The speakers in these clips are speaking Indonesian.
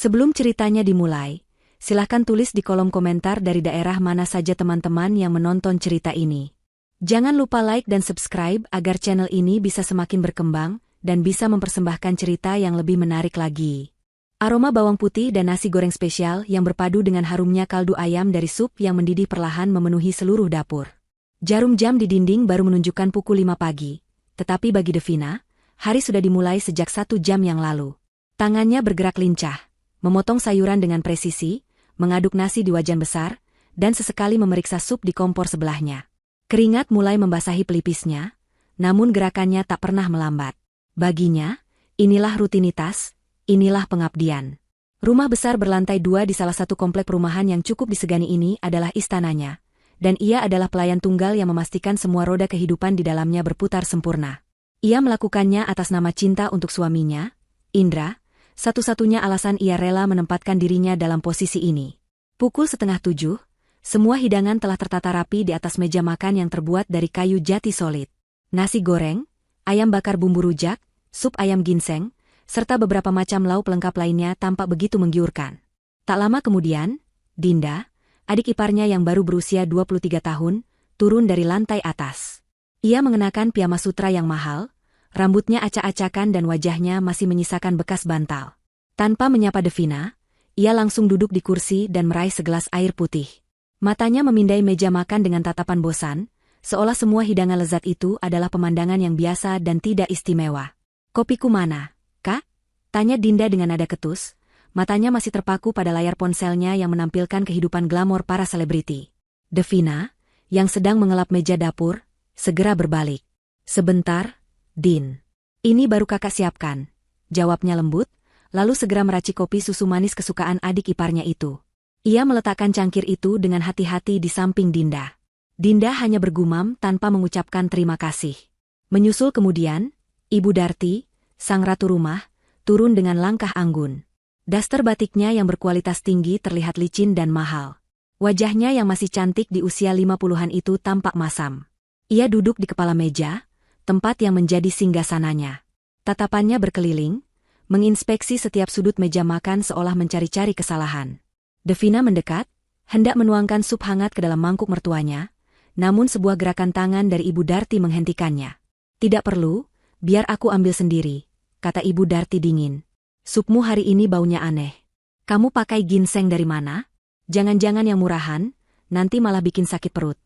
Sebelum ceritanya dimulai, silahkan tulis di kolom komentar dari daerah mana saja teman-teman yang menonton cerita ini. Jangan lupa like dan subscribe agar channel ini bisa semakin berkembang dan bisa mempersembahkan cerita yang lebih menarik lagi. Aroma bawang putih dan nasi goreng spesial yang berpadu dengan harumnya kaldu ayam dari sup yang mendidih perlahan memenuhi seluruh dapur. Jarum jam di dinding baru menunjukkan pukul 5 pagi, tetapi bagi Devina, hari sudah dimulai sejak 1 jam yang lalu. Tangannya bergerak lincah, memotong sayuran dengan presisi, mengaduk nasi di wajan besar, dan sesekali memeriksa sup di kompor sebelahnya. Keringat mulai membasahi pelipisnya, namun gerakannya tak pernah melambat. Baginya, inilah rutinitas, inilah pengabdian. Rumah besar berlantai 2 di salah satu komplek perumahan yang cukup disegani ini adalah istananya, dan ia adalah pelayan tunggal yang memastikan semua roda kehidupan di dalamnya berputar sempurna. Ia melakukannya atas nama cinta untuk suaminya, Indra, satu-satunya alasan ia rela menempatkan dirinya dalam posisi ini. Pukul 6:30, semua hidangan telah tertata rapi di atas meja makan yang terbuat dari kayu jati solid. Nasi goreng, ayam bakar bumbu rujak, sup ayam ginseng, serta beberapa macam lauk pelengkap lainnya tampak begitu menggiurkan. Tak lama kemudian, Dinda, adik iparnya yang baru berusia 23 tahun, turun dari lantai atas. Ia mengenakan piyama sutra yang mahal, rambutnya acak-acakan dan wajahnya masih menyisakan bekas bantal. Tanpa menyapa Devina, ia langsung duduk di kursi dan meraih segelas air putih. Matanya memindai meja makan dengan tatapan bosan, seolah semua hidangan lezat itu adalah pemandangan yang biasa dan tidak istimewa. "Kopiku mana, Kak?" tanya Dinda dengan nada ketus. Matanya masih terpaku pada layar ponselnya yang menampilkan kehidupan glamor para selebriti. Devina, yang sedang mengelap meja dapur, segera berbalik. "Sebentar, Din. Ini baru kakak siapkan," jawabnya lembut, lalu segera meracik kopi susu manis kesukaan adik iparnya itu. Ia meletakkan cangkir itu dengan hati-hati di samping Dinda. Dinda hanya bergumam tanpa mengucapkan terima kasih. Menyusul kemudian, Ibu Darti, sang ratu rumah, turun dengan langkah anggun. Daster batiknya yang berkualitas tinggi terlihat licin dan mahal. Wajahnya yang masih cantik di usia 50-an itu tampak masam. Ia duduk di kepala meja, tempat yang menjadi singgasananya. Tatapannya berkeliling, menginspeksi setiap sudut meja makan seolah mencari-cari kesalahan. Devina mendekat, hendak menuangkan sup hangat ke dalam mangkuk mertuanya, namun sebuah gerakan tangan dari Ibu Darti menghentikannya. "Tidak perlu, biar aku ambil sendiri," kata Ibu Darti dingin. "Supmu hari ini baunya aneh. Kamu pakai ginseng dari mana? Jangan-jangan yang murahan, nanti malah bikin sakit perut."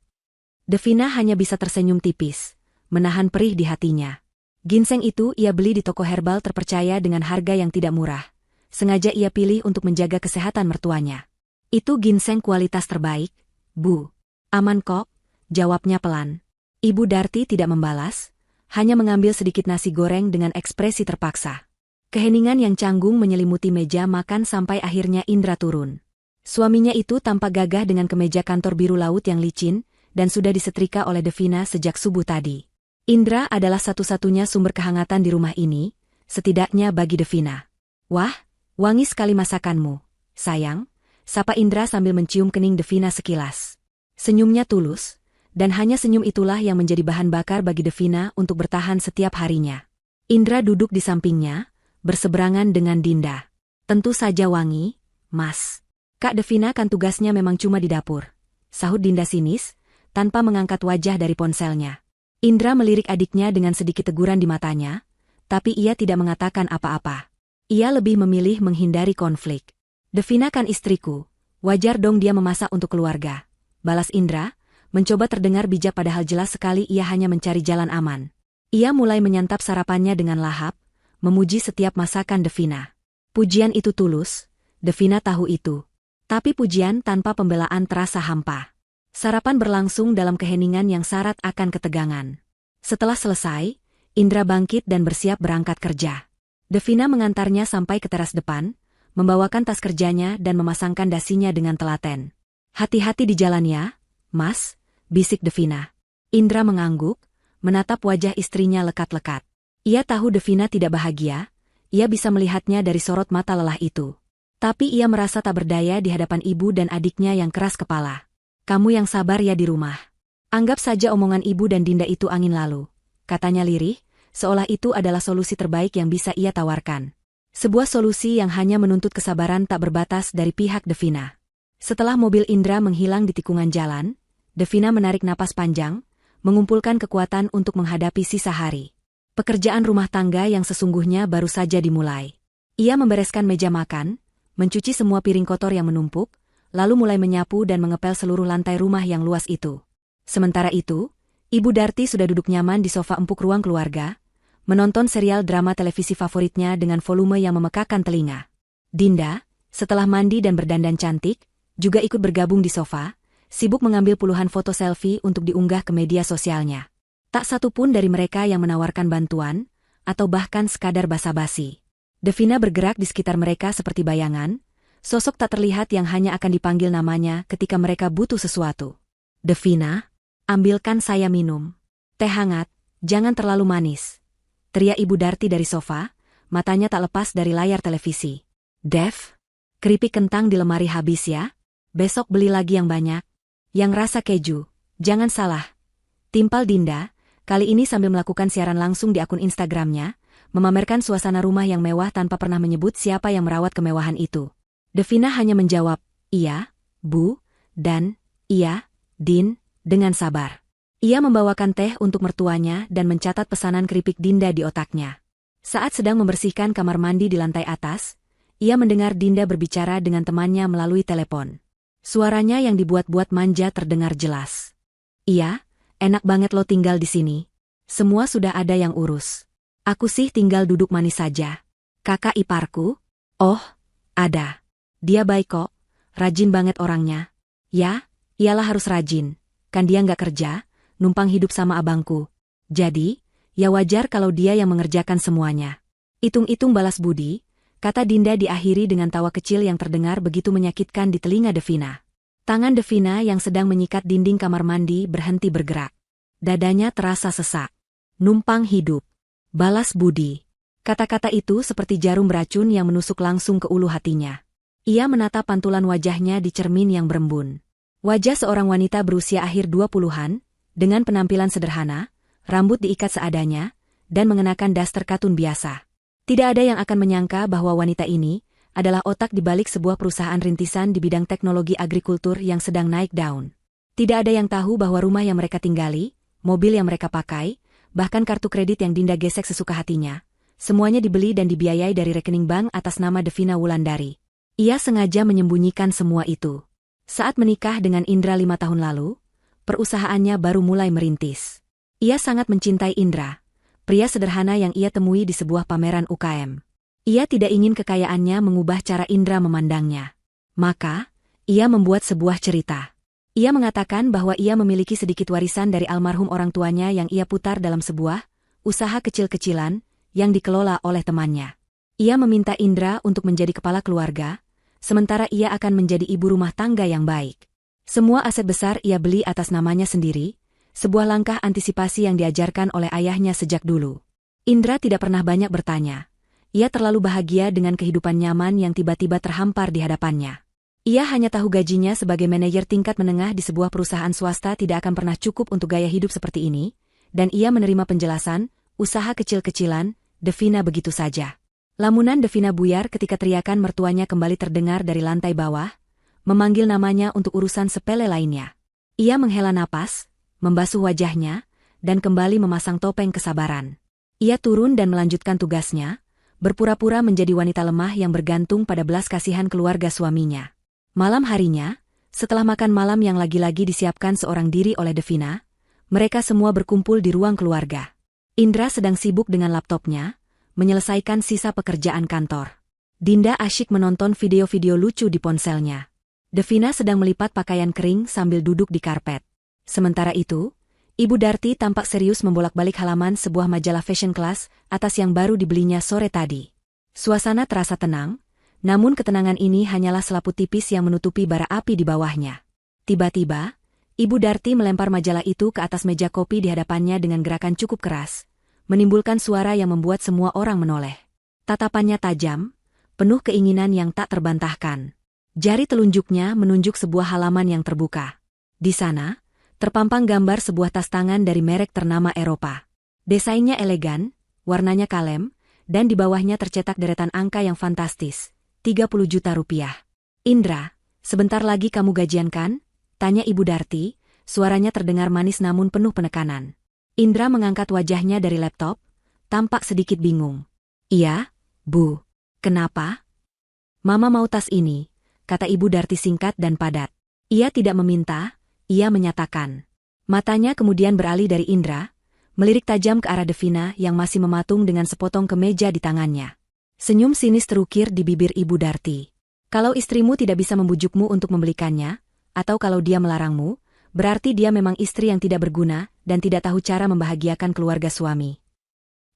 Devina hanya bisa tersenyum tipis, menahan perih di hatinya. Ginseng itu ia beli di toko herbal terpercaya dengan harga yang tidak murah. Sengaja ia pilih untuk menjaga kesehatan mertuanya. "Itu ginseng kualitas terbaik, Bu." "Aman kok," jawabnya pelan. Ibu Darti tidak membalas, hanya mengambil sedikit nasi goreng dengan ekspresi terpaksa. Keheningan yang canggung menyelimuti meja makan sampai akhirnya Indra turun. Suaminya itu tampak gagah dengan kemeja kantor biru laut yang licin, dan sudah disetrika oleh Devina sejak subuh tadi. Indra adalah satu-satunya sumber kehangatan di rumah ini, setidaknya bagi Devina. "Wah, wangi sekali masakanmu, sayang," sapa Indra sambil mencium kening Devina sekilas. Senyumnya tulus, dan hanya senyum itulah yang menjadi bahan bakar bagi Devina untuk bertahan setiap harinya. Indra duduk di sampingnya, berseberangan dengan Dinda. "Tentu saja wangi, Mas. Kak Devina kan tugasnya memang cuma di dapur," sahut Dinda sinis, tanpa mengangkat wajah dari ponselnya. Indra melirik adiknya dengan sedikit teguran di matanya, tapi ia tidak mengatakan apa-apa. Ia lebih memilih menghindari konflik. "Devina kan istriku, wajar dong dia memasak untuk keluarga," balas Indra, mencoba terdengar bijak padahal jelas sekali ia hanya mencari jalan aman. Ia mulai menyantap sarapannya dengan lahap, memuji setiap masakan Devina. Pujian itu tulus, Devina tahu itu. Tapi pujian tanpa pembelaan terasa hampa. Sarapan berlangsung dalam keheningan yang syarat akan ketegangan. Setelah selesai, Indra bangkit dan bersiap berangkat kerja. Devina mengantarnya sampai ke teras depan, membawakan tas kerjanya dan memasangkan dasinya dengan telaten. "Hati-hati di jalan ya, Mas," bisik Devina. Indra mengangguk, menatap wajah istrinya lekat-lekat. Ia tahu Devina tidak bahagia, ia bisa melihatnya dari sorot mata lelah itu. Tapi ia merasa tak berdaya di hadapan ibu dan adiknya yang keras kepala. "Kamu yang sabar ya di rumah. Anggap saja omongan ibu dan Dinda itu angin lalu," katanya lirih, seolah itu adalah solusi terbaik yang bisa ia tawarkan. Sebuah solusi yang hanya menuntut kesabaran tak berbatas dari pihak Devina. Setelah mobil Indra menghilang di tikungan jalan, Devina menarik napas panjang, mengumpulkan kekuatan untuk menghadapi sisa hari. Pekerjaan rumah tangga yang sesungguhnya baru saja dimulai. Ia membereskan meja makan, mencuci semua piring kotor yang menumpuk, lalu mulai menyapu dan mengepel seluruh lantai rumah yang luas itu. Sementara itu, Ibu Darti sudah duduk nyaman di sofa empuk ruang keluarga, menonton serial drama televisi favoritnya dengan volume yang memekakan telinga. Dinda, setelah mandi dan berdandan cantik, juga ikut bergabung di sofa, sibuk mengambil puluhan foto selfie untuk diunggah ke media sosialnya. Tak satu pun dari mereka yang menawarkan bantuan, atau bahkan sekadar basa-basi. Devina bergerak di sekitar mereka seperti bayangan, sosok tak terlihat yang hanya akan dipanggil namanya ketika mereka butuh sesuatu. Devina, ambilkan saya minum. Teh hangat, jangan terlalu manis. Teriak Ibu Darti dari sofa, matanya tak lepas dari layar televisi. Dev, keripik kentang di lemari habis ya? Besok beli lagi yang banyak. Yang rasa keju, jangan salah. Timpal Dinda, kali ini sambil melakukan siaran langsung di akun Instagramnya, memamerkan suasana rumah yang mewah tanpa pernah menyebut siapa yang merawat kemewahan itu. Devina hanya menjawab, iya, Bu, dan, iya, Din, dengan sabar. Ia membawakan teh untuk mertuanya dan mencatat pesanan keripik Dinda di otaknya. Saat sedang membersihkan kamar mandi di lantai atas, ia mendengar Dinda berbicara dengan temannya melalui telepon. Suaranya yang dibuat-buat manja terdengar jelas. Iya, enak banget lo tinggal di sini. Semua sudah ada yang urus. Aku sih tinggal duduk manis saja. Kakak iparku? Oh, ada. Dia baik kok, rajin banget orangnya. Ya, iyalah harus rajin. Kan dia nggak kerja, numpang hidup sama abangku. Jadi, ya wajar kalau dia yang mengerjakan semuanya. Itung-itung balas budi, kata Dinda diakhiri dengan tawa kecil yang terdengar begitu menyakitkan di telinga Devina. Tangan Devina yang sedang menyikat dinding kamar mandi berhenti bergerak. Dadanya terasa sesak. Numpang hidup. Balas budi. Kata-kata itu seperti jarum beracun yang menusuk langsung ke ulu hatinya. Ia menatap pantulan wajahnya di cermin yang berembun. Wajah seorang wanita berusia akhir 20-an, dengan penampilan sederhana, rambut diikat seadanya, dan mengenakan daster katun biasa. Tidak ada yang akan menyangka bahwa wanita ini adalah otak di balik sebuah perusahaan rintisan di bidang teknologi agrikultur yang sedang naik daun. Tidak ada yang tahu bahwa rumah yang mereka tinggali, mobil yang mereka pakai, bahkan kartu kredit yang Dinda gesek sesuka hatinya, semuanya dibeli dan dibiayai dari rekening bank atas nama Devina Wulandari. Ia sengaja menyembunyikan semua itu. Saat menikah dengan Indra 5 tahun lalu, perusahaannya baru mulai merintis. Ia sangat mencintai Indra, pria sederhana yang ia temui di sebuah pameran UKM. Ia tidak ingin kekayaannya mengubah cara Indra memandangnya. Maka, ia membuat sebuah cerita. Ia mengatakan bahwa ia memiliki sedikit warisan dari almarhum orang tuanya yang ia putar dalam sebuah usaha kecil-kecilan yang dikelola oleh temannya. Ia meminta Indra untuk menjadi kepala keluarga, sementara ia akan menjadi ibu rumah tangga yang baik. Semua aset besar ia beli atas namanya sendiri, sebuah langkah antisipasi yang diajarkan oleh ayahnya sejak dulu. Indra tidak pernah banyak bertanya. Ia terlalu bahagia dengan kehidupan nyaman yang tiba-tiba terhampar di hadapannya. Ia hanya tahu gajinya sebagai manajer tingkat menengah di sebuah perusahaan swasta tidak akan pernah cukup untuk gaya hidup seperti ini, dan ia menerima penjelasan, usaha kecil-kecilan, Devina begitu saja. Lamunan Devina buyar ketika teriakan mertuanya kembali terdengar dari lantai bawah, memanggil namanya untuk urusan sepele lainnya. Ia menghela napas, membasuh wajahnya, dan kembali memasang topeng kesabaran. Ia turun dan melanjutkan tugasnya, berpura-pura menjadi wanita lemah yang bergantung pada belas kasihan keluarga suaminya. Malam harinya, setelah makan malam yang lagi-lagi disiapkan seorang diri oleh Devina, mereka semua berkumpul di ruang keluarga. Indra sedang sibuk dengan laptopnya, menyelesaikan sisa pekerjaan kantor. Dinda asyik menonton video-video lucu di ponselnya. Devina sedang melipat pakaian kering sambil duduk di karpet. Sementara itu, Ibu Darti tampak serius membolak-balik halaman sebuah majalah fashion class atas yang baru dibelinya sore tadi. Suasana terasa tenang, namun ketenangan ini hanyalah selaput tipis yang menutupi bara api di bawahnya. Tiba-tiba, Ibu Darti melempar majalah itu ke atas meja kopi di hadapannya dengan gerakan cukup keras, menimbulkan suara yang membuat semua orang menoleh. Tatapannya tajam, penuh keinginan yang tak terbantahkan. Jari telunjuknya menunjuk sebuah halaman yang terbuka. Di sana, terpampang gambar sebuah tas tangan dari merek ternama Eropa. Desainnya elegan, warnanya kalem, dan di bawahnya tercetak deretan angka yang fantastis, 30 juta rupiah. Indra, sebentar lagi kamu gajian kan? Tanya Ibu Darti, suaranya terdengar manis namun penuh penekanan. Indra mengangkat wajahnya dari laptop, tampak sedikit bingung. Iya, Bu. Kenapa? Mama mau tas ini, kata Ibu Darti singkat dan padat. Ia tidak meminta, ia menyatakan. Matanya kemudian beralih dari Indra, melirik tajam ke arah Devina yang masih mematung dengan sepotong kemeja di tangannya. Senyum sinis terukir di bibir Ibu Darti. Kalau istrimu tidak bisa membujukmu untuk membelikannya, atau kalau dia melarangmu, berarti dia memang istri yang tidak berguna dan tidak tahu cara membahagiakan keluarga suami.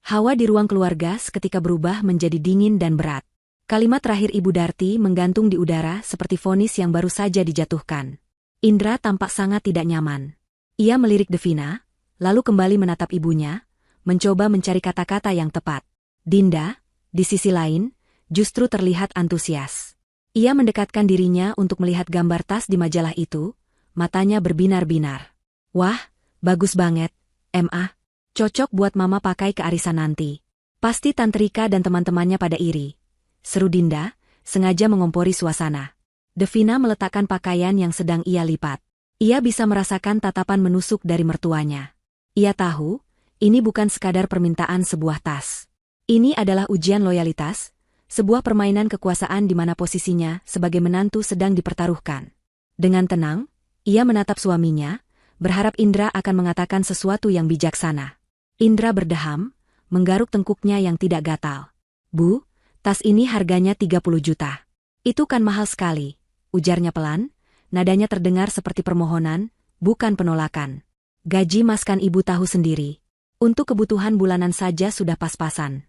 Hawa di ruang keluarga seketika berubah menjadi dingin dan berat. Kalimat terakhir Ibu Darti menggantung di udara seperti vonis yang baru saja dijatuhkan. Indra tampak sangat tidak nyaman. Ia melirik Devina, lalu kembali menatap ibunya, mencoba mencari kata-kata yang tepat. Dinda, di sisi lain, justru terlihat antusias. Ia mendekatkan dirinya untuk melihat gambar tas di majalah itu, matanya berbinar-binar. Wah, bagus banget, Ma. Cocok buat Mama pakai ke arisan nanti. Pasti Tante Rika dan teman-temannya pada iri. Seru Dinda, sengaja mengompori suasana. Devina meletakkan pakaian yang sedang ia lipat. Ia bisa merasakan tatapan menusuk dari mertuanya. Ia tahu, ini bukan sekadar permintaan sebuah tas. Ini adalah ujian loyalitas, sebuah permainan kekuasaan di mana posisinya sebagai menantu sedang dipertaruhkan. Dengan tenang, ia menatap suaminya, berharap Indra akan mengatakan sesuatu yang bijaksana. Indra berdeham, menggaruk tengkuknya yang tidak gatal. Bu, tas ini harganya 30 juta. Itu kan mahal sekali, ujarnya pelan, nadanya terdengar seperti permohonan, bukan penolakan. Gaji Mas kan Ibu tahu sendiri. Untuk kebutuhan bulanan saja sudah pas-pasan.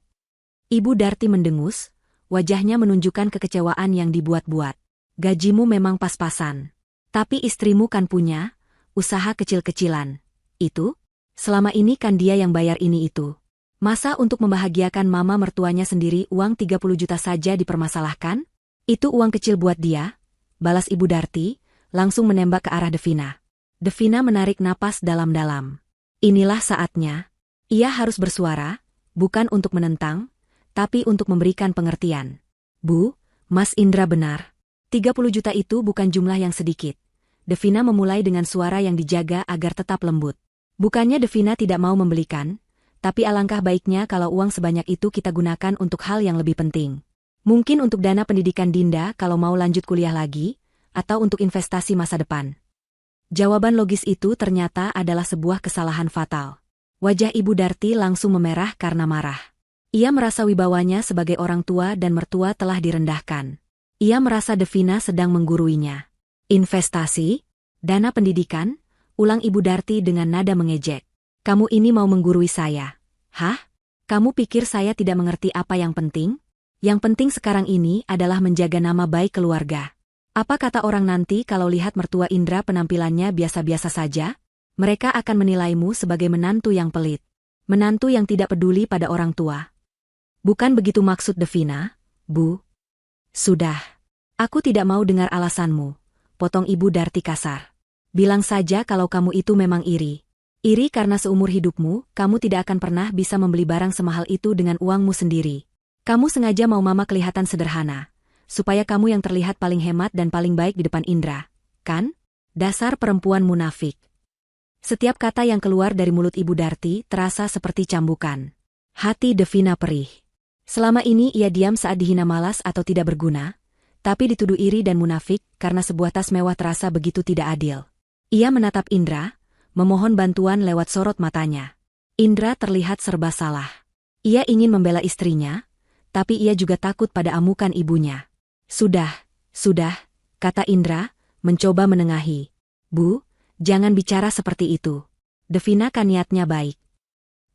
Ibu Darti mendengus, wajahnya menunjukkan kekecewaan yang dibuat-buat. Gajimu memang pas-pasan. Tapi istrimu kan punya usaha kecil-kecilan. Itu? Selama ini kan dia yang bayar ini itu. Masa untuk membahagiakan mama mertuanya sendiri uang 30 juta saja dipermasalahkan? Itu uang kecil buat dia, balas Ibu Darti, langsung menembak ke arah Devina. Devina menarik napas dalam-dalam. Inilah saatnya. Ia harus bersuara, bukan untuk menentang, tapi untuk memberikan pengertian. Bu, Mas Indra benar. 30 juta itu bukan jumlah yang sedikit. Devina memulai dengan suara yang dijaga agar tetap lembut. Bukannya Devina tidak mau membelikan, tapi alangkah baiknya kalau uang sebanyak itu kita gunakan untuk hal yang lebih penting. Mungkin untuk dana pendidikan Dinda kalau mau lanjut kuliah lagi, atau untuk investasi masa depan. Jawaban logis itu ternyata adalah sebuah kesalahan fatal. Wajah Ibu Darti langsung memerah karena marah. Ia merasa wibawanya sebagai orang tua dan mertua telah direndahkan. Ia merasa Devina sedang mengguruinya. Investasi? Dana pendidikan? Ulang Ibu Darti dengan nada mengejek. Kamu ini mau menggurui saya? Hah? Kamu pikir saya tidak mengerti apa yang penting? Yang penting sekarang ini adalah menjaga nama baik keluarga. Apa kata orang nanti kalau lihat mertua Indra penampilannya biasa-biasa saja? Mereka akan menilaimu sebagai menantu yang pelit. Menantu yang tidak peduli pada orang tua. Bukan begitu maksud Devina, Bu. Sudah. Aku tidak mau dengar alasanmu, potong Ibu Darti kasar. Bilang saja kalau kamu itu memang iri. Iri karena seumur hidupmu, kamu tidak akan pernah bisa membeli barang semahal itu dengan uangmu sendiri. Kamu sengaja mau mama kelihatan sederhana, supaya kamu yang terlihat paling hemat dan paling baik di depan Indra, kan? Dasar perempuan munafik. Setiap kata yang keluar dari mulut Ibu Darti terasa seperti cambukan. Hati Devina perih. Selama ini ia diam saat dihina malas atau tidak berguna, tapi dituduh iri dan munafik karena sebuah tas mewah terasa begitu tidak adil. Ia menatap Indra, memohon bantuan lewat sorot matanya. Indra terlihat serba salah. Ia ingin membela istrinya, tapi ia juga takut pada amukan ibunya. Sudah, kata Indra, mencoba menengahi. Bu, jangan bicara seperti itu. Devina kan niatnya baik.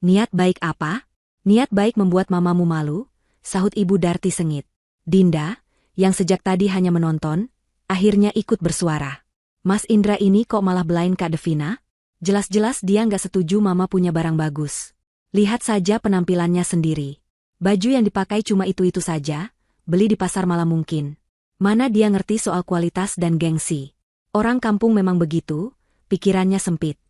Niat baik apa? Niat baik membuat mamamu malu, sahut Ibu Darti sengit. Dinda, yang sejak tadi hanya menonton, akhirnya ikut bersuara. Mas Indra ini kok malah belain Kak Devina? Jelas-jelas dia nggak setuju mama punya barang bagus. Lihat saja penampilannya sendiri. Baju yang dipakai cuma itu-itu saja, beli di pasar malah mungkin. Mana dia ngerti soal kualitas dan gengsi. Orang kampung memang begitu, pikirannya sempit.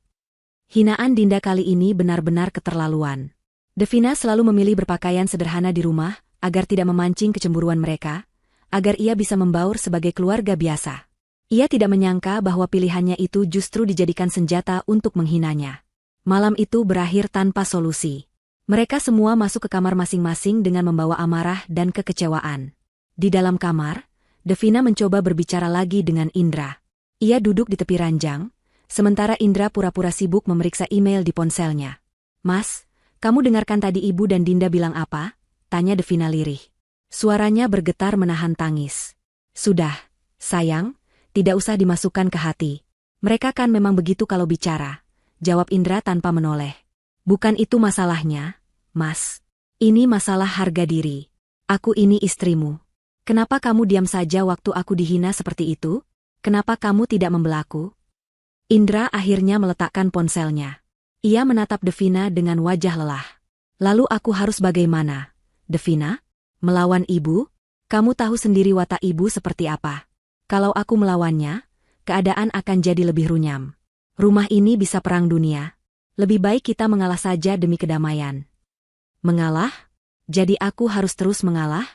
Hinaan Dinda kali ini benar-benar keterlaluan. Devina selalu memilih berpakaian sederhana di rumah agar tidak memancing kecemburuan mereka, agar ia bisa membaur sebagai keluarga biasa. Ia tidak menyangka bahwa pilihannya itu justru dijadikan senjata untuk menghinanya. Malam itu berakhir tanpa solusi. Mereka semua masuk ke kamar masing-masing dengan membawa amarah dan kekecewaan. Di dalam kamar, Devina mencoba berbicara lagi dengan Indra. Ia duduk di tepi ranjang, sementara Indra pura-pura sibuk memeriksa email di ponselnya. "Mas, kamu dengarkan tadi Ibu dan Dinda bilang apa?" tanya Devina lirih. Suaranya bergetar menahan tangis. "Sudah, sayang, tidak usah dimasukkan ke hati. Mereka kan memang begitu kalau bicara," jawab Indra tanpa menoleh. "Bukan itu masalahnya, Mas. Ini masalah harga diri. Aku ini istrimu. Kenapa kamu diam saja waktu aku dihina seperti itu? Kenapa kamu tidak membelaku?" Indra akhirnya meletakkan ponselnya. Ia menatap Devina dengan wajah lelah. "Lalu aku harus bagaimana, Devina? Melawan ibu? Kamu tahu sendiri watak ibu seperti apa. Kalau aku melawannya, keadaan akan jadi lebih runyam. Rumah ini bisa perang dunia. Lebih baik kita mengalah saja demi kedamaian." "Mengalah? Jadi aku harus terus mengalah?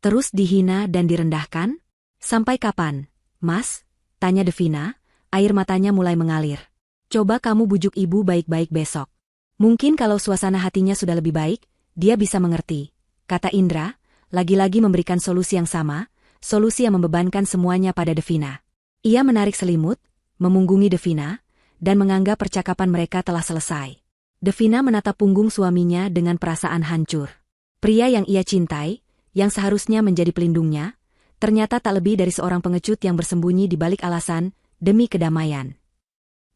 Terus dihina dan direndahkan? Sampai kapan, Mas?" tanya Devina, air matanya mulai mengalir. "Coba kamu bujuk ibu baik-baik besok. Mungkin kalau suasana hatinya sudah lebih baik, dia bisa mengerti," kata Indra, lagi-lagi memberikan solusi yang sama, solusi yang membebankan semuanya pada Devina. Ia menarik selimut, memunggungi Devina, dan menganggap percakapan mereka telah selesai. Devina menatap punggung suaminya dengan perasaan hancur. Pria yang ia cintai, yang seharusnya menjadi pelindungnya, ternyata tak lebih dari seorang pengecut yang bersembunyi di balik alasan demi kedamaian.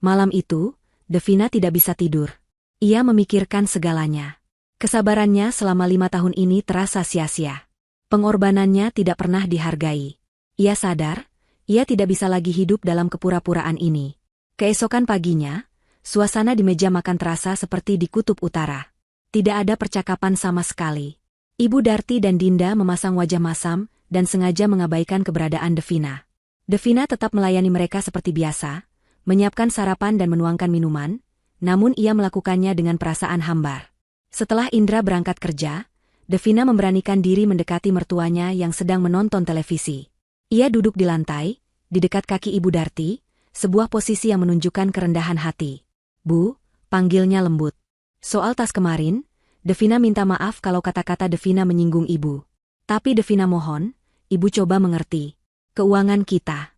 Malam itu, Devina tidak bisa tidur. Ia memikirkan segalanya. Kesabarannya selama 5 tahun ini terasa sia-sia. Pengorbanannya tidak pernah dihargai. Ia sadar, ia tidak bisa lagi hidup dalam kepura-puraan ini. Keesokan paginya, suasana di meja makan terasa seperti di kutub utara. Tidak ada percakapan sama sekali. Ibu Darti dan Dinda memasang wajah masam dan sengaja mengabaikan keberadaan Devina. Devina tetap melayani mereka seperti biasa, menyiapkan sarapan dan menuangkan minuman, namun ia melakukannya dengan perasaan hambar. Setelah Indra berangkat kerja, Devina memberanikan diri mendekati mertuanya yang sedang menonton televisi. Ia duduk di lantai, di dekat kaki Ibu Darti, sebuah posisi yang menunjukkan kerendahan hati. "Bu," panggilnya lembut. "Soal tas kemarin, Devina minta maaf kalau kata-kata Devina menyinggung Ibu. Tapi Devina mohon, Ibu coba mengerti. Keuangan kita."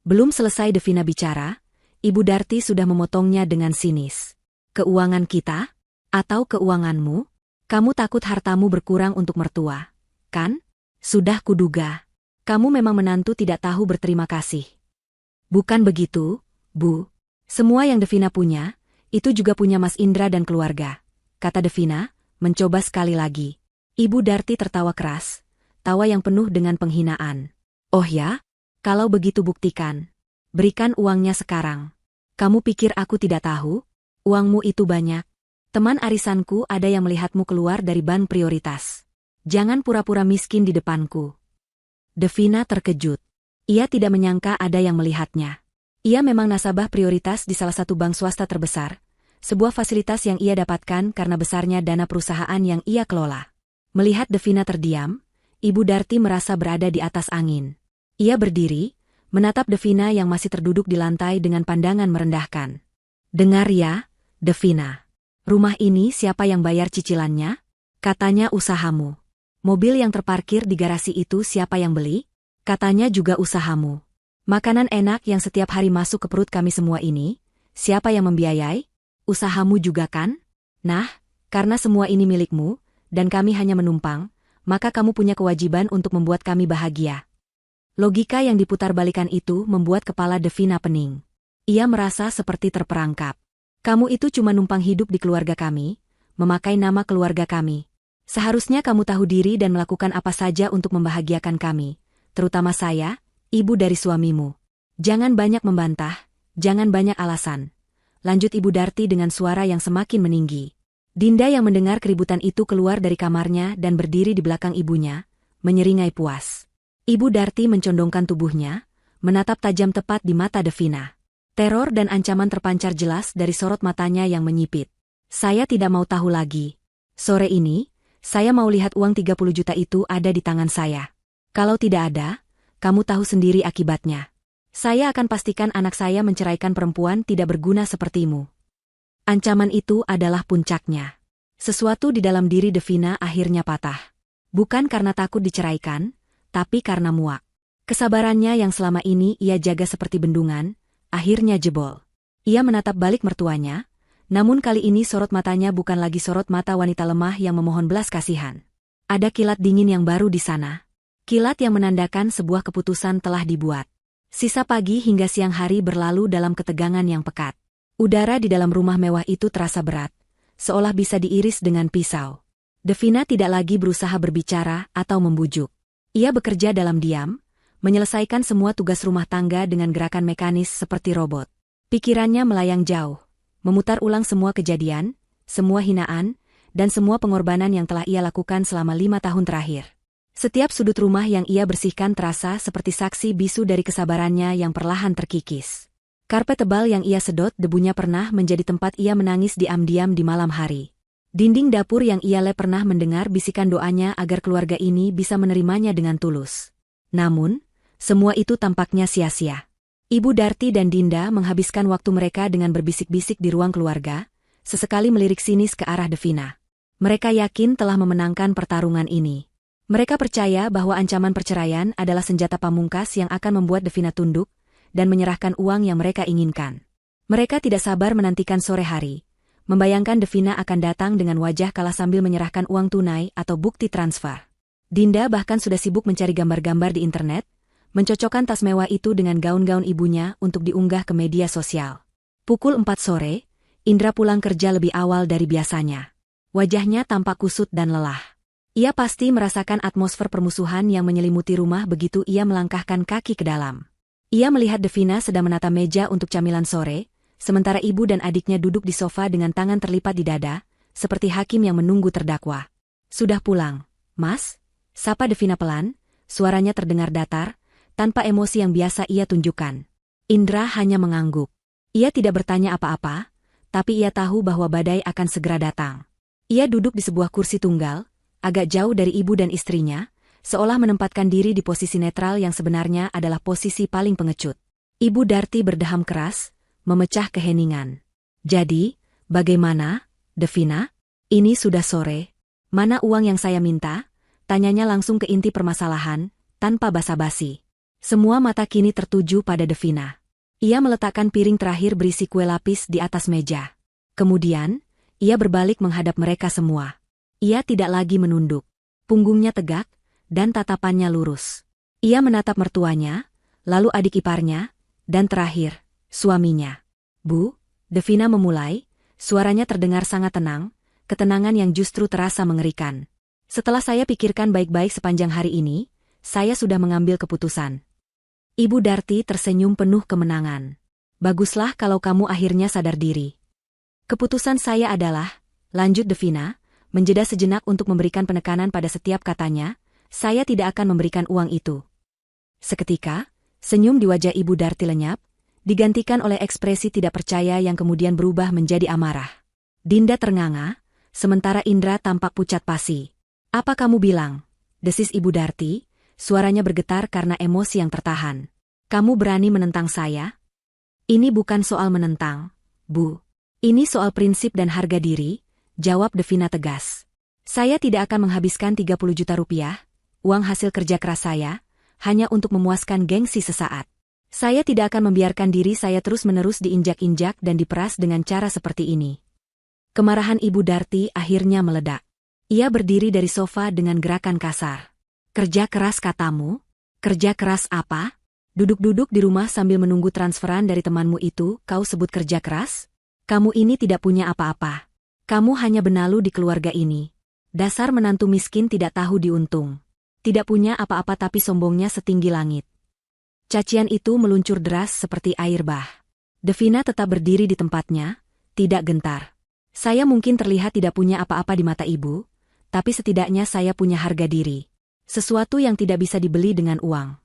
Belum selesai Devina bicara, Ibu Darti sudah memotongnya dengan sinis. "Keuangan kita? Atau keuanganmu? Kamu takut hartamu berkurang untuk mertua, kan? Sudah kuduga. Kamu memang menantu tidak tahu berterima kasih." "Bukan begitu, Bu. Semua yang Devina punya, itu juga punya Mas Indra dan keluarga," kata Devina, mencoba sekali lagi. Ibu Darti tertawa keras, tawa yang penuh dengan penghinaan. "Oh ya? Kalau begitu buktikan. Berikan uangnya sekarang. Kamu pikir aku tidak tahu? Uangmu itu banyak. Teman arisanku ada yang melihatmu keluar dari ban prioritas. Jangan pura-pura miskin di depanku." Devina terkejut. Ia tidak menyangka ada yang melihatnya. Ia memang nasabah prioritas di salah satu bank swasta terbesar, sebuah fasilitas yang ia dapatkan karena besarnya dana perusahaan yang ia kelola. Melihat Devina terdiam, Ibu Darti merasa berada di atas angin. Ia berdiri, menatap Devina yang masih terduduk di lantai dengan pandangan merendahkan. "Dengar ya, Devina. Rumah ini siapa yang bayar cicilannya? Katanya usahamu. Mobil yang terparkir di garasi itu siapa yang beli? Katanya juga usahamu. Makanan enak yang setiap hari masuk ke perut kami semua ini, siapa yang membiayai? Usahamu juga kan? Nah, karena semua ini milikmu, dan kami hanya menumpang, maka kamu punya kewajiban untuk membuat kami bahagia." Logika yang diputar-balikan itu membuat kepala Devina pening. Ia merasa seperti terperangkap. "Kamu itu cuma numpang hidup di keluarga kami, memakai nama keluarga kami. Seharusnya kamu tahu diri dan melakukan apa saja untuk membahagiakan kami, terutama saya, ibu dari suamimu. Jangan banyak membantah, jangan banyak alasan," lanjut Ibu Darti dengan suara yang semakin meninggi. Dinda yang mendengar keributan itu keluar dari kamarnya dan berdiri di belakang ibunya, menyeringai puas. Ibu Darti mencondongkan tubuhnya, menatap tajam tepat di mata Devina. Teror dan ancaman terpancar jelas dari sorot matanya yang menyipit. "Saya tidak mau tahu lagi. Sore ini, saya mau lihat uang 30 juta itu ada di tangan saya. Kalau tidak ada, kamu tahu sendiri akibatnya. Saya akan pastikan anak saya menceraikan perempuan tidak berguna sepertimu. Ancaman itu adalah puncaknya. Sesuatu di dalam diri Devina akhirnya patah. Bukan karena takut diceraikan, tapi karena muak. Kesabarannya yang selama ini ia jaga seperti bendungan, akhirnya jebol. Ia menatap balik mertuanya, namun kali ini sorot matanya bukan lagi sorot mata wanita lemah yang memohon belas kasihan. Ada kilat dingin yang baru di sana. Kilat yang menandakan sebuah keputusan telah dibuat. Sisa pagi hingga siang hari berlalu dalam ketegangan yang pekat. Udara di dalam rumah mewah itu terasa berat, seolah bisa diiris dengan pisau. Devina tidak lagi berusaha berbicara atau membujuk. Ia bekerja dalam diam, menyelesaikan semua tugas rumah tangga dengan gerakan mekanis seperti robot. Pikirannya melayang jauh, memutar ulang semua kejadian, semua hinaan, dan semua pengorbanan yang telah ia lakukan selama 5 tahun terakhir. Setiap sudut rumah yang ia bersihkan terasa seperti saksi bisu dari kesabarannya yang perlahan terkikis. Karpet tebal yang ia sedot debunya pernah menjadi tempat ia menangis diam-diam di malam hari. Dinding dapur yang ia lep pernah mendengar bisikan doanya agar keluarga ini bisa menerimanya dengan tulus. Namun, semua itu tampaknya sia-sia. Ibu Darti dan Dinda menghabiskan waktu mereka dengan berbisik-bisik di ruang keluarga, sesekali melirik sinis ke arah Devina. Mereka yakin telah memenangkan pertarungan ini. Mereka percaya bahwa ancaman perceraian adalah senjata pamungkas yang akan membuat Devina tunduk dan menyerahkan uang yang mereka inginkan. Mereka tidak sabar menantikan sore hari, membayangkan Devina akan datang dengan wajah kalah sambil menyerahkan uang tunai atau bukti transfer. Dinda bahkan sudah sibuk mencari gambar-gambar di internet, mencocokkan tas mewah itu dengan gaun-gaun ibunya untuk diunggah ke media sosial. Pukul 4 sore, Indra pulang kerja lebih awal dari biasanya. Wajahnya tampak kusut dan lelah. Ia pasti merasakan atmosfer permusuhan yang menyelimuti rumah begitu ia melangkahkan kaki ke dalam. Ia melihat Devina sedang menata meja untuk camilan sore, sementara ibu dan adiknya duduk di sofa dengan tangan terlipat di dada, seperti hakim yang menunggu terdakwa. "Sudah pulang, Mas?" sapa Devina pelan, suaranya terdengar datar, tanpa emosi yang biasa ia tunjukkan. Indra hanya mengangguk. Ia tidak bertanya apa-apa, tapi ia tahu bahwa badai akan segera datang. Ia duduk di sebuah kursi tunggal, agak jauh dari ibu dan istrinya, seolah menempatkan diri di posisi netral yang sebenarnya adalah posisi paling pengecut. Ibu Darti berdeham keras, memecah keheningan. "Jadi, bagaimana, Devina? Ini sudah sore. Mana uang yang saya minta?" Tanyanya langsung ke inti permasalahan, tanpa basa-basi. Semua mata kini tertuju pada Devina. Ia meletakkan piring terakhir berisi kue lapis di atas meja. Kemudian, ia berbalik menghadap mereka semua. Ia tidak lagi menunduk. Punggungnya tegak, dan tatapannya lurus. Ia menatap mertuanya, lalu adik iparnya, dan terakhir, suaminya. "Bu," Devina memulai, suaranya terdengar sangat tenang, ketenangan yang justru terasa mengerikan. "Setelah saya pikirkan baik-baik sepanjang hari ini, saya sudah mengambil keputusan." Ibu Darti tersenyum penuh kemenangan. "Baguslah kalau kamu akhirnya sadar diri." "Keputusan saya adalah," lanjut Devina, menjeda sejenak untuk memberikan penekanan pada setiap katanya, "saya tidak akan memberikan uang itu." Seketika, senyum di wajah Ibu Darti lenyap, digantikan oleh ekspresi tidak percaya yang kemudian berubah menjadi amarah. Dinda ternganga, sementara Indra tampak pucat pasi. "Apa kamu bilang?" desis Ibu Darti, suaranya bergetar karena emosi yang tertahan. "Kamu berani menentang saya?" "Ini bukan soal menentang, Bu. Ini soal prinsip dan harga diri," jawab Devina tegas. "Saya tidak akan menghabiskan 30 juta rupiah, uang hasil kerja keras saya, hanya untuk memuaskan gengsi sesaat. Saya tidak akan membiarkan diri saya terus-menerus diinjak-injak dan diperas dengan cara seperti ini." Kemarahan Ibu Darti akhirnya meledak. Ia berdiri dari sofa dengan gerakan kasar. "Kerja keras katamu? Kerja keras apa? Duduk-duduk di rumah sambil menunggu transferan dari temanmu itu, kau sebut kerja keras? Kamu ini tidak punya apa-apa. Kamu hanya benalu di keluarga ini. Dasar menantu miskin tidak tahu diuntung. Tidak punya apa-apa tapi sombongnya setinggi langit." Cacian itu meluncur deras seperti air bah. Devina tetap berdiri di tempatnya, tidak gentar. "Saya mungkin terlihat tidak punya apa-apa di mata ibu, tapi setidaknya saya punya harga diri. Sesuatu yang tidak bisa dibeli dengan uang."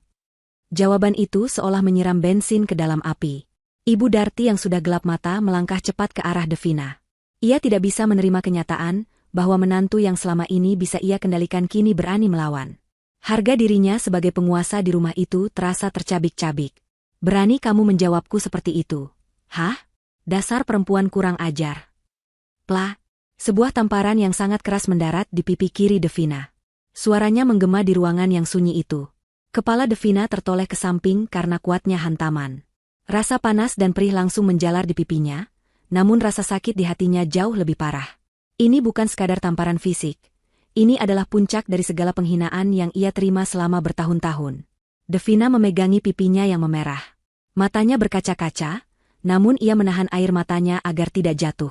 Jawaban itu seolah menyiram bensin ke dalam api. Ibu Darti yang sudah gelap mata melangkah cepat ke arah Devina. Ia tidak bisa menerima kenyataan bahwa menantu yang selama ini bisa ia kendalikan kini berani melawan. Harga dirinya sebagai penguasa di rumah itu terasa tercabik-cabik. Berani kamu menjawabku seperti itu? Hah? Dasar perempuan kurang ajar. Plah! Sebuah tamparan yang sangat keras mendarat di pipi kiri Devina. Suaranya menggema di ruangan yang sunyi itu. Kepala Devina tertoleh ke samping karena kuatnya hantaman. Rasa panas dan perih langsung menjalar di pipinya, namun rasa sakit di hatinya jauh lebih parah. Ini bukan sekadar tamparan fisik. Ini adalah puncak dari segala penghinaan yang ia terima selama bertahun-tahun. Devina memegangi pipinya yang memerah. Matanya berkaca-kaca, namun ia menahan air matanya agar tidak jatuh.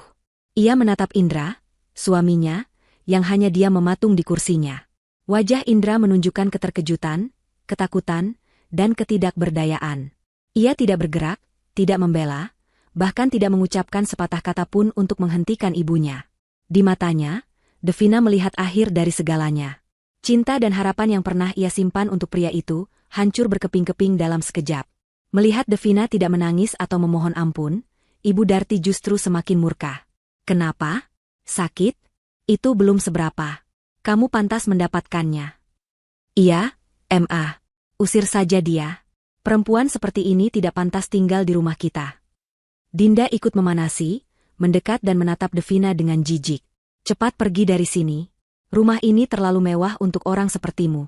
Ia menatap Indra, suaminya, yang hanya diam mematung di kursinya. Wajah Indra menunjukkan keterkejutan, ketakutan, dan ketidakberdayaan. Ia tidak bergerak, tidak membela, bahkan tidak mengucapkan sepatah kata pun untuk menghentikan ibunya. Di matanya, Devina melihat akhir dari segalanya. Cinta dan harapan yang pernah ia simpan untuk pria itu, hancur berkeping-keping dalam sekejap. Melihat Devina tidak menangis atau memohon ampun, Ibu Darti justru semakin murka. Kenapa? Sakit? Itu belum seberapa. Kamu pantas mendapatkannya. Iya, Ma. Usir saja dia. Perempuan seperti ini tidak pantas tinggal di rumah kita. Dinda ikut memanasi, mendekat dan menatap Devina dengan jijik. Cepat pergi dari sini. Rumah ini terlalu mewah untuk orang sepertimu.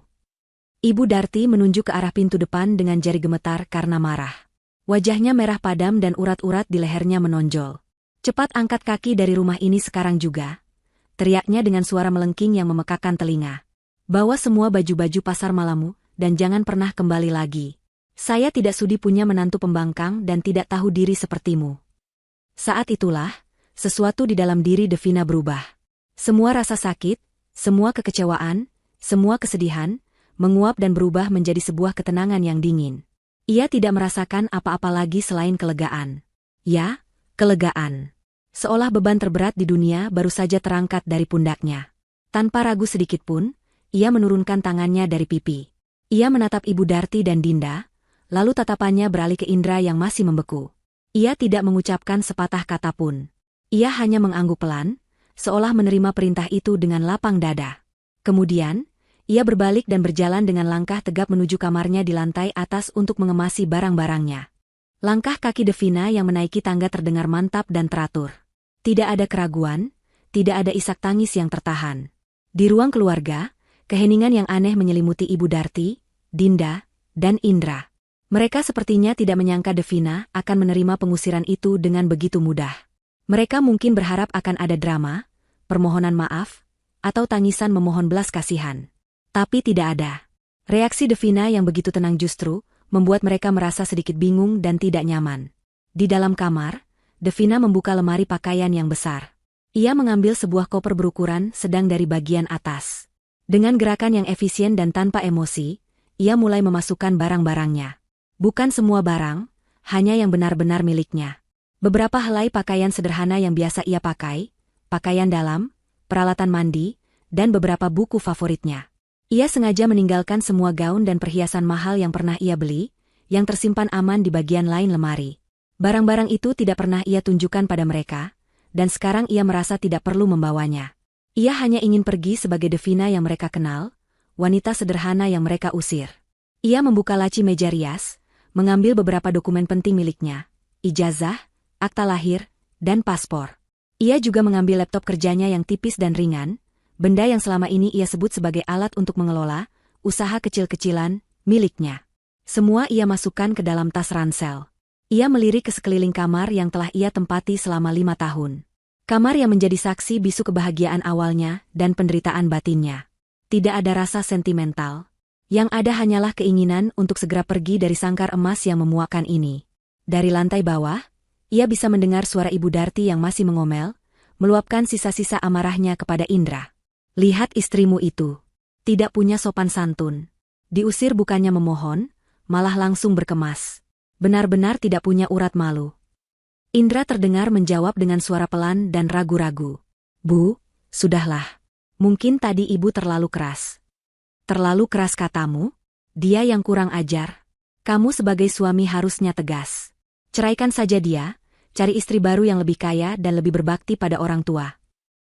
Ibu Darti menunjuk ke arah pintu depan dengan jari gemetar karena marah. Wajahnya merah padam dan urat-urat di lehernya menonjol. Cepat angkat kaki dari rumah ini sekarang juga. Teriaknya dengan suara melengking yang memekakkan telinga. Bawa semua baju-baju pasar malammu, dan jangan pernah kembali lagi. Saya tidak sudi punya menantu pembangkang dan tidak tahu diri sepertimu. Saat itulah, sesuatu di dalam diri Devina berubah. Semua rasa sakit, semua kekecewaan, semua kesedihan, menguap dan berubah menjadi sebuah ketenangan yang dingin. Ia tidak merasakan apa-apa lagi selain kelegaan. Ya, kelegaan. Seolah beban terberat di dunia baru saja terangkat dari pundaknya. Tanpa ragu sedikitpun, ia menurunkan tangannya dari pipi. Ia menatap Ibu Darti dan Dinda, lalu tatapannya beralih ke Indra yang masih membeku. Ia tidak mengucapkan sepatah kata pun. Ia hanya mengangguk pelan, seolah menerima perintah itu dengan lapang dada. Kemudian, ia berbalik dan berjalan dengan langkah tegap menuju kamarnya di lantai atas untuk mengemasi barang-barangnya. Langkah kaki Devina yang menaiki tangga terdengar mantap dan teratur. Tidak ada keraguan, tidak ada isak tangis yang tertahan. Di ruang keluarga, keheningan yang aneh menyelimuti Ibu Darti, Dinda, dan Indra. Mereka sepertinya tidak menyangka Devina akan menerima pengusiran itu dengan begitu mudah. Mereka mungkin berharap akan ada drama, permohonan maaf, atau tangisan memohon belas kasihan. Tapi tidak ada. Reaksi Devina yang begitu tenang justru membuat mereka merasa sedikit bingung dan tidak nyaman. Di dalam kamar, Devina membuka lemari pakaian yang besar. Ia mengambil sebuah koper berukuran sedang dari bagian atas. Dengan gerakan yang efisien dan tanpa emosi, ia mulai memasukkan barang-barangnya. Bukan semua barang, hanya yang benar-benar miliknya. Beberapa helai pakaian sederhana yang biasa ia pakai, pakaian dalam, peralatan mandi, dan beberapa buku favoritnya. Ia sengaja meninggalkan semua gaun dan perhiasan mahal yang pernah ia beli, yang tersimpan aman di bagian lain lemari. Barang-barang itu tidak pernah ia tunjukkan pada mereka, dan sekarang ia merasa tidak perlu membawanya. Ia hanya ingin pergi sebagai Devina yang mereka kenal, wanita sederhana yang mereka usir. Ia membuka laci meja rias, mengambil beberapa dokumen penting miliknya, ijazah, akta lahir, dan paspor. Ia juga mengambil laptop kerjanya yang tipis dan ringan, benda yang selama ini ia sebut sebagai alat untuk mengelola usaha kecil-kecilan miliknya. Semua ia masukkan ke dalam tas ransel. Ia melirik ke sekeliling kamar yang telah ia tempati selama 5 tahun. Kamar yang menjadi saksi bisu kebahagiaan awalnya dan penderitaan batinnya. Tidak ada rasa sentimental. Yang ada hanyalah keinginan untuk segera pergi dari sangkar emas yang memuakkan ini. Dari lantai bawah, ia bisa mendengar suara Ibu Darti yang masih mengomel, meluapkan sisa-sisa amarahnya kepada Indra. Lihat istrimu itu. Tidak punya sopan santun. Diusir bukannya memohon, malah langsung berkemas. Benar-benar tidak punya urat malu. Indra terdengar menjawab dengan suara pelan dan ragu-ragu. Bu, sudahlah. Mungkin tadi ibu terlalu keras. Terlalu keras katamu? Dia yang kurang ajar. Kamu sebagai suami harusnya tegas. Ceraikan saja dia, cari istri baru yang lebih kaya dan lebih berbakti pada orang tua.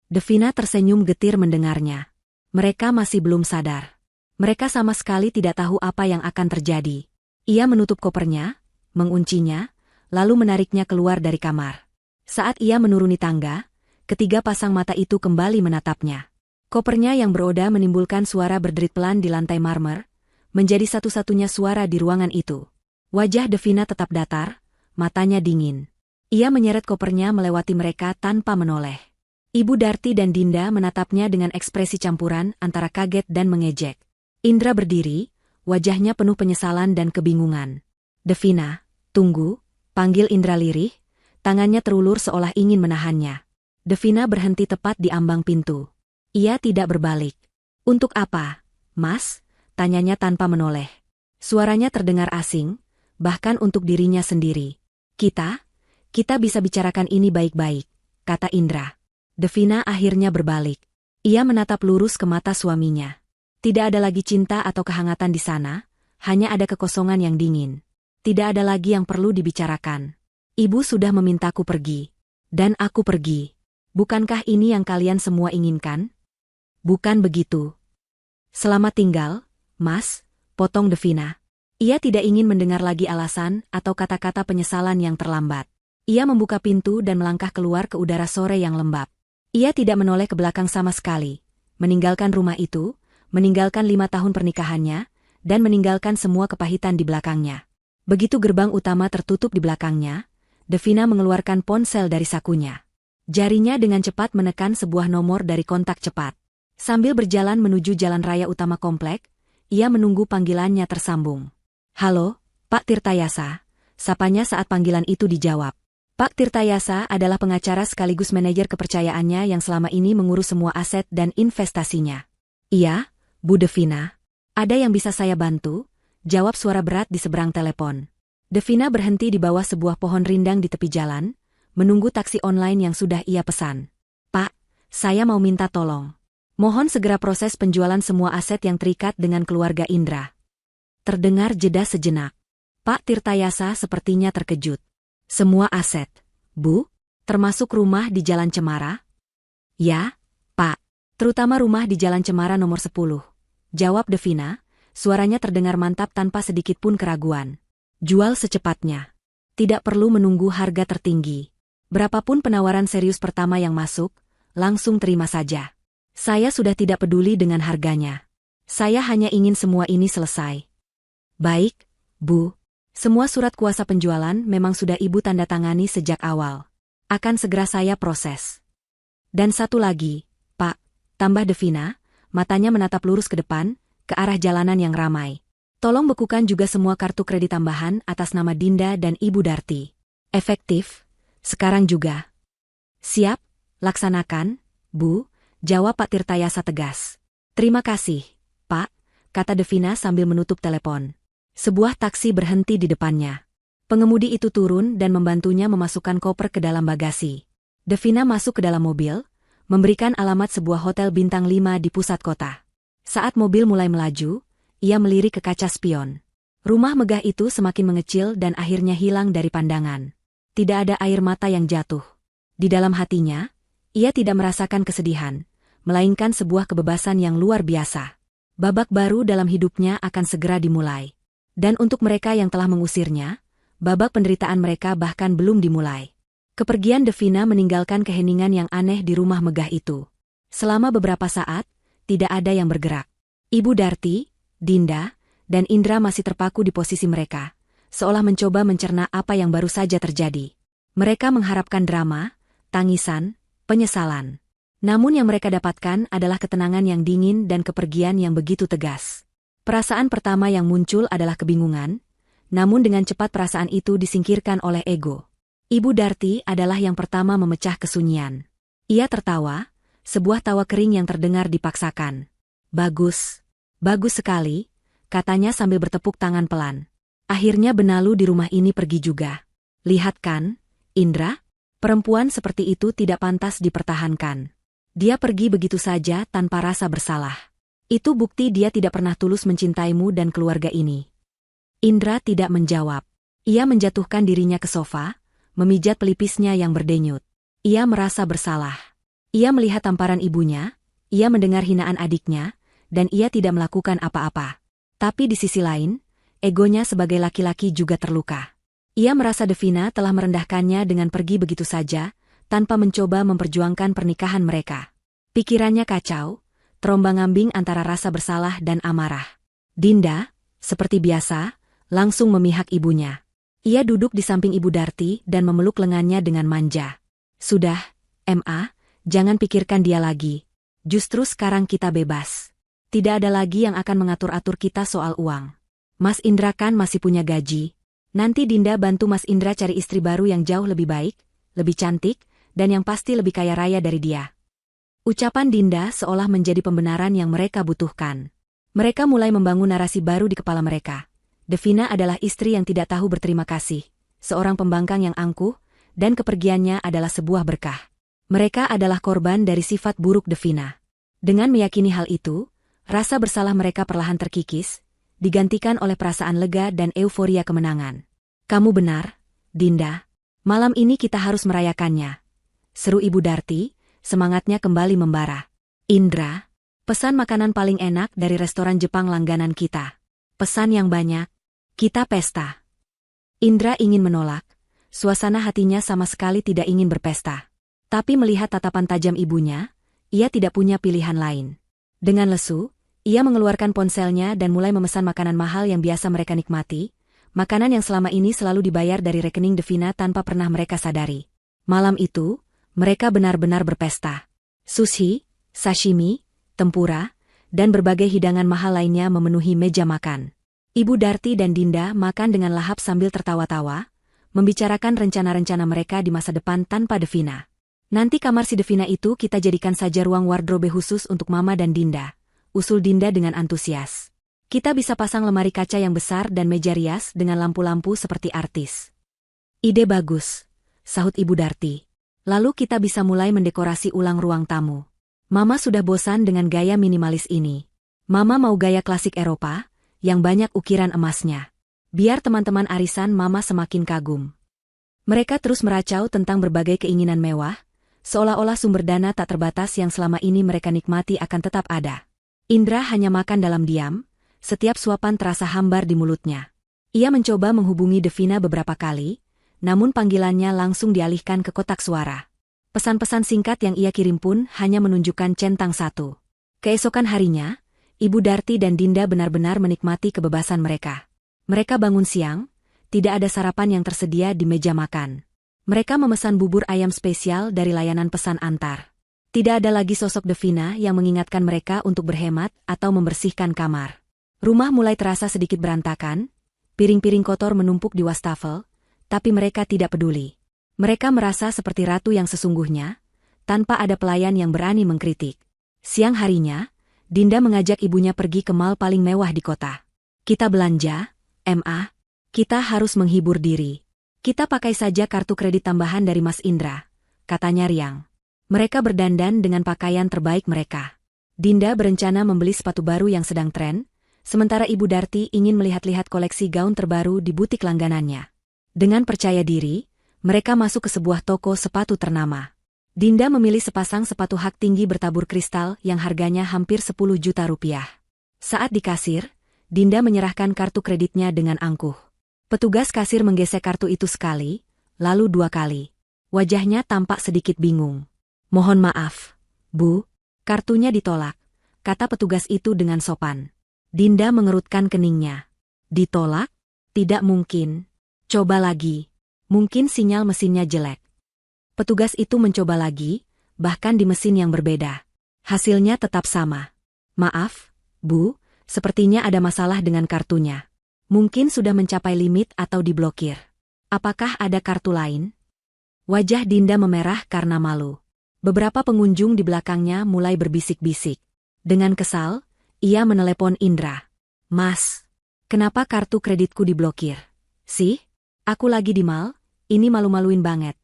Devina tersenyum getir mendengarnya. Mereka masih belum sadar. Mereka sama sekali tidak tahu apa yang akan terjadi. Ia menutup kopernya, menguncinya, lalu menariknya keluar dari kamar. Saat ia menuruni tangga, ketiga pasang mata itu kembali menatapnya. Kopernya yang beroda menimbulkan suara berderit pelan di lantai marmer, menjadi satu-satunya suara di ruangan itu. Wajah Devina tetap datar, matanya dingin. Ia menyeret kopernya melewati mereka tanpa menoleh. Ibu Darti dan Dinda menatapnya dengan ekspresi campuran antara kaget dan mengejek. Indra berdiri, wajahnya penuh penyesalan dan kebingungan. "Devina, tunggu," panggil Indra lirih, tangannya terulur seolah ingin menahannya. Devina berhenti tepat di ambang pintu. Ia tidak berbalik. "Untuk apa, Mas?" tanyanya tanpa menoleh. Suaranya terdengar asing, bahkan untuk dirinya sendiri. Kita bisa bicarakan ini baik-baik," kata Indra. Devina akhirnya berbalik. Ia menatap lurus ke mata suaminya. Tidak ada lagi cinta atau kehangatan di sana, hanya ada kekosongan yang dingin. Tidak ada lagi yang perlu dibicarakan. "Ibu sudah memintaku pergi. Dan aku pergi. Bukankah ini yang kalian semua inginkan?" "Bukan begitu. Selamat tinggal, Mas," potong Devina. Ia tidak ingin mendengar lagi alasan atau kata-kata penyesalan yang terlambat. Ia membuka pintu dan melangkah keluar ke udara sore yang lembab. Ia tidak menoleh ke belakang sama sekali, meninggalkan rumah itu, meninggalkan 5 tahun pernikahannya, dan meninggalkan semua kepahitan di belakangnya. Begitu gerbang utama tertutup di belakangnya, Devina mengeluarkan ponsel dari sakunya. Jarinya dengan cepat menekan sebuah nomor dari kontak cepat. Sambil berjalan menuju jalan raya utama komplek, ia menunggu panggilannya tersambung. "Halo, Pak Tirtayasa," sapanya saat panggilan itu dijawab. Pak Tirtayasa adalah pengacara sekaligus manajer kepercayaannya yang selama ini mengurus semua aset dan investasinya. "Iya, Bu Devina. Ada yang bisa saya bantu?" jawab suara berat di seberang telepon. Devina berhenti di bawah sebuah pohon rindang di tepi jalan, menunggu taksi online yang sudah ia pesan. "Pak, saya mau minta tolong. Mohon segera proses penjualan semua aset yang terikat dengan keluarga Indra." Terdengar jeda sejenak. Pak Tirtayasa sepertinya terkejut. "Semua aset, Bu? Termasuk rumah di Jalan Cemara?" "Ya, Pak. Terutama rumah di Jalan Cemara nomor 10. Jawab Devina, suaranya terdengar mantap tanpa sedikit pun keraguan. "Jual secepatnya. Tidak perlu menunggu harga tertinggi. Berapapun penawaran serius pertama yang masuk, langsung terima saja. Saya sudah tidak peduli dengan harganya. Saya hanya ingin semua ini selesai." "Baik, Bu. Semua surat kuasa penjualan memang sudah Ibu tanda tangani sejak awal. Akan segera saya proses. Dan satu lagi, Pak," tambah Devina, matanya menatap lurus ke depan, ke arah jalanan yang ramai. "Tolong bekukan juga semua kartu kredit tambahan atas nama Dinda dan Ibu Darti. Efektif, sekarang juga." "Siap, laksanakan, Bu," jawab Pak Tirtayasa tegas. "Terima kasih, Pak," kata Devina sambil menutup telepon. Sebuah taksi berhenti di depannya. Pengemudi itu turun dan membantunya memasukkan koper ke dalam bagasi. Devina masuk ke dalam mobil, memberikan alamat sebuah hotel bintang 5 di pusat kota. Saat mobil mulai melaju, ia melirik ke kaca spion. Rumah megah itu semakin mengecil dan akhirnya hilang dari pandangan. Tidak ada air mata yang jatuh. Di dalam hatinya, ia tidak merasakan kesedihan, melainkan sebuah kebebasan yang luar biasa. Babak baru dalam hidupnya akan segera dimulai. Dan untuk mereka yang telah mengusirnya, babak penderitaan mereka bahkan belum dimulai. Kepergian Devina meninggalkan keheningan yang aneh di rumah megah itu. Selama beberapa saat, tidak ada yang bergerak. Ibu Darti, Dinda, dan Indra masih terpaku di posisi mereka, seolah mencoba mencerna apa yang baru saja terjadi. Mereka mengharapkan drama, tangisan, penyesalan. Namun yang mereka dapatkan adalah ketenangan yang dingin dan kepergian yang begitu tegas. Perasaan pertama yang muncul adalah kebingungan, namun dengan cepat perasaan itu disingkirkan oleh ego. Ibu Darti adalah yang pertama memecah kesunyian. Ia tertawa, sebuah tawa kering yang terdengar dipaksakan. "Bagus, bagus sekali," katanya sambil bertepuk tangan pelan. "Akhirnya benalu di rumah ini pergi juga. Lihat kan, Indra, perempuan seperti itu tidak pantas dipertahankan. Dia pergi begitu saja tanpa rasa bersalah. Itu bukti dia tidak pernah tulus mencintaimu dan keluarga ini." Indra tidak menjawab. Ia menjatuhkan dirinya ke sofa, memijat pelipisnya yang berdenyut. Ia merasa bersalah. Ia melihat tamparan ibunya, ia mendengar hinaan adiknya, dan ia tidak melakukan apa-apa. Tapi di sisi lain, egonya sebagai laki-laki juga terluka. Ia merasa Devina telah merendahkannya dengan pergi begitu saja, tanpa mencoba memperjuangkan pernikahan mereka. Pikirannya kacau, terombang-ambing antara rasa bersalah dan amarah. Dinda, seperti biasa, langsung memihak ibunya. Ia duduk di samping Ibu Darti dan memeluk lengannya dengan manja. Sudah, Ma, jangan pikirkan dia lagi. Justru sekarang kita bebas. Tidak ada lagi yang akan mengatur-atur kita soal uang. Mas Indra kan masih punya gaji. Nanti Dinda bantu Mas Indra cari istri baru yang jauh lebih baik, lebih cantik, dan yang pasti lebih kaya raya dari dia. Ucapan Dinda seolah menjadi pembenaran yang mereka butuhkan. Mereka mulai membangun narasi baru di kepala mereka. Devina adalah istri yang tidak tahu berterima kasih, seorang pembangkang yang angkuh, dan kepergiannya adalah sebuah berkah. Mereka adalah korban dari sifat buruk Devina. Dengan meyakini hal itu, rasa bersalah mereka perlahan terkikis, digantikan oleh perasaan lega dan euforia kemenangan. Kamu benar, Dinda. Malam ini kita harus merayakannya. Seru Ibu Darti, semangatnya kembali membara. Indra, pesan makanan paling enak dari restoran Jepang langganan kita. Pesan yang banyak. Kita pesta. Indra ingin menolak. Suasana hatinya sama sekali tidak ingin berpesta. Tapi melihat tatapan tajam ibunya, ia tidak punya pilihan lain. Dengan lesu, ia mengeluarkan ponselnya dan mulai memesan makanan mahal yang biasa mereka nikmati, makanan yang selama ini selalu dibayar dari rekening Devina tanpa pernah mereka sadari. Malam itu, mereka benar-benar berpesta. Sushi, sashimi, tempura, dan berbagai hidangan mahal lainnya memenuhi meja makan. Ibu Darti dan Dinda makan dengan lahap sambil tertawa-tawa, membicarakan rencana-rencana mereka di masa depan tanpa Devina. Nanti kamar si Devina itu kita jadikan saja ruang wardrobe khusus untuk Mama dan Dinda, usul Dinda dengan antusias. Kita bisa pasang lemari kaca yang besar dan meja rias dengan lampu-lampu seperti artis. Ide bagus, sahut Ibu Darti. Lalu kita bisa mulai mendekorasi ulang ruang tamu. Mama sudah bosan dengan gaya minimalis ini. Mama mau gaya klasik Eropa, yang banyak ukiran emasnya. Biar teman-teman arisan Mama semakin kagum. Mereka terus meracau tentang berbagai keinginan mewah, seolah-olah sumber dana tak terbatas yang selama ini mereka nikmati akan tetap ada. Indra hanya makan dalam diam, setiap suapan terasa hambar di mulutnya. Ia mencoba menghubungi Devina beberapa kali, namun panggilannya langsung dialihkan ke kotak suara. Pesan-pesan singkat yang ia kirim pun hanya menunjukkan centang satu. Keesokan harinya, Ibu Darti dan Dinda benar-benar menikmati kebebasan mereka. Mereka bangun siang, tidak ada sarapan yang tersedia di meja makan. Mereka memesan bubur ayam spesial dari layanan pesan antar. Tidak ada lagi sosok Devina yang mengingatkan mereka untuk berhemat atau membersihkan kamar. Rumah mulai terasa sedikit berantakan, piring-piring kotor menumpuk di wastafel, tapi mereka tidak peduli. Mereka merasa seperti ratu yang sesungguhnya, tanpa ada pelayan yang berani mengkritik. Siang harinya, Dinda mengajak ibunya pergi ke mal paling mewah di kota. Kita belanja, Ma. Kita harus menghibur diri. Kita pakai saja kartu kredit tambahan dari Mas Indra, katanya riang. Mereka berdandan dengan pakaian terbaik mereka. Dinda berencana membeli sepatu baru yang sedang tren, sementara Ibu Darti ingin melihat-lihat koleksi gaun terbaru di butik langganannya. Dengan percaya diri, mereka masuk ke sebuah toko sepatu ternama. Dinda memilih sepasang sepatu hak tinggi bertabur kristal yang harganya hampir 10 juta rupiah. Saat di kasir, Dinda menyerahkan kartu kreditnya dengan angkuh. Petugas kasir menggesek kartu itu sekali, lalu 2 kali. Wajahnya tampak sedikit bingung. Mohon maaf, Bu, kartunya ditolak, kata petugas itu dengan sopan. Dinda mengerutkan keningnya. Ditolak? Tidak mungkin. Coba lagi. Mungkin sinyal mesinnya jelek. Petugas itu mencoba lagi, bahkan di mesin yang berbeda. Hasilnya tetap sama. Maaf, Bu, sepertinya ada masalah dengan kartunya. Mungkin sudah mencapai limit atau diblokir. Apakah ada kartu lain? Wajah Dinda memerah karena malu. Beberapa pengunjung di belakangnya mulai berbisik-bisik. Dengan kesal, ia menelepon Indra. Mas, kenapa kartu kreditku diblokir? Sih, aku lagi di mal, ini malu-maluin banget.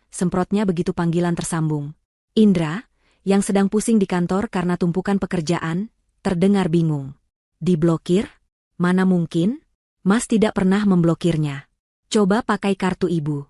Semprotnya begitu panggilan tersambung. Indra, yang sedang pusing di kantor karena tumpukan pekerjaan, terdengar bingung. Diblokir? Mana mungkin? Mas tidak pernah memblokirnya. Coba pakai kartu ibu.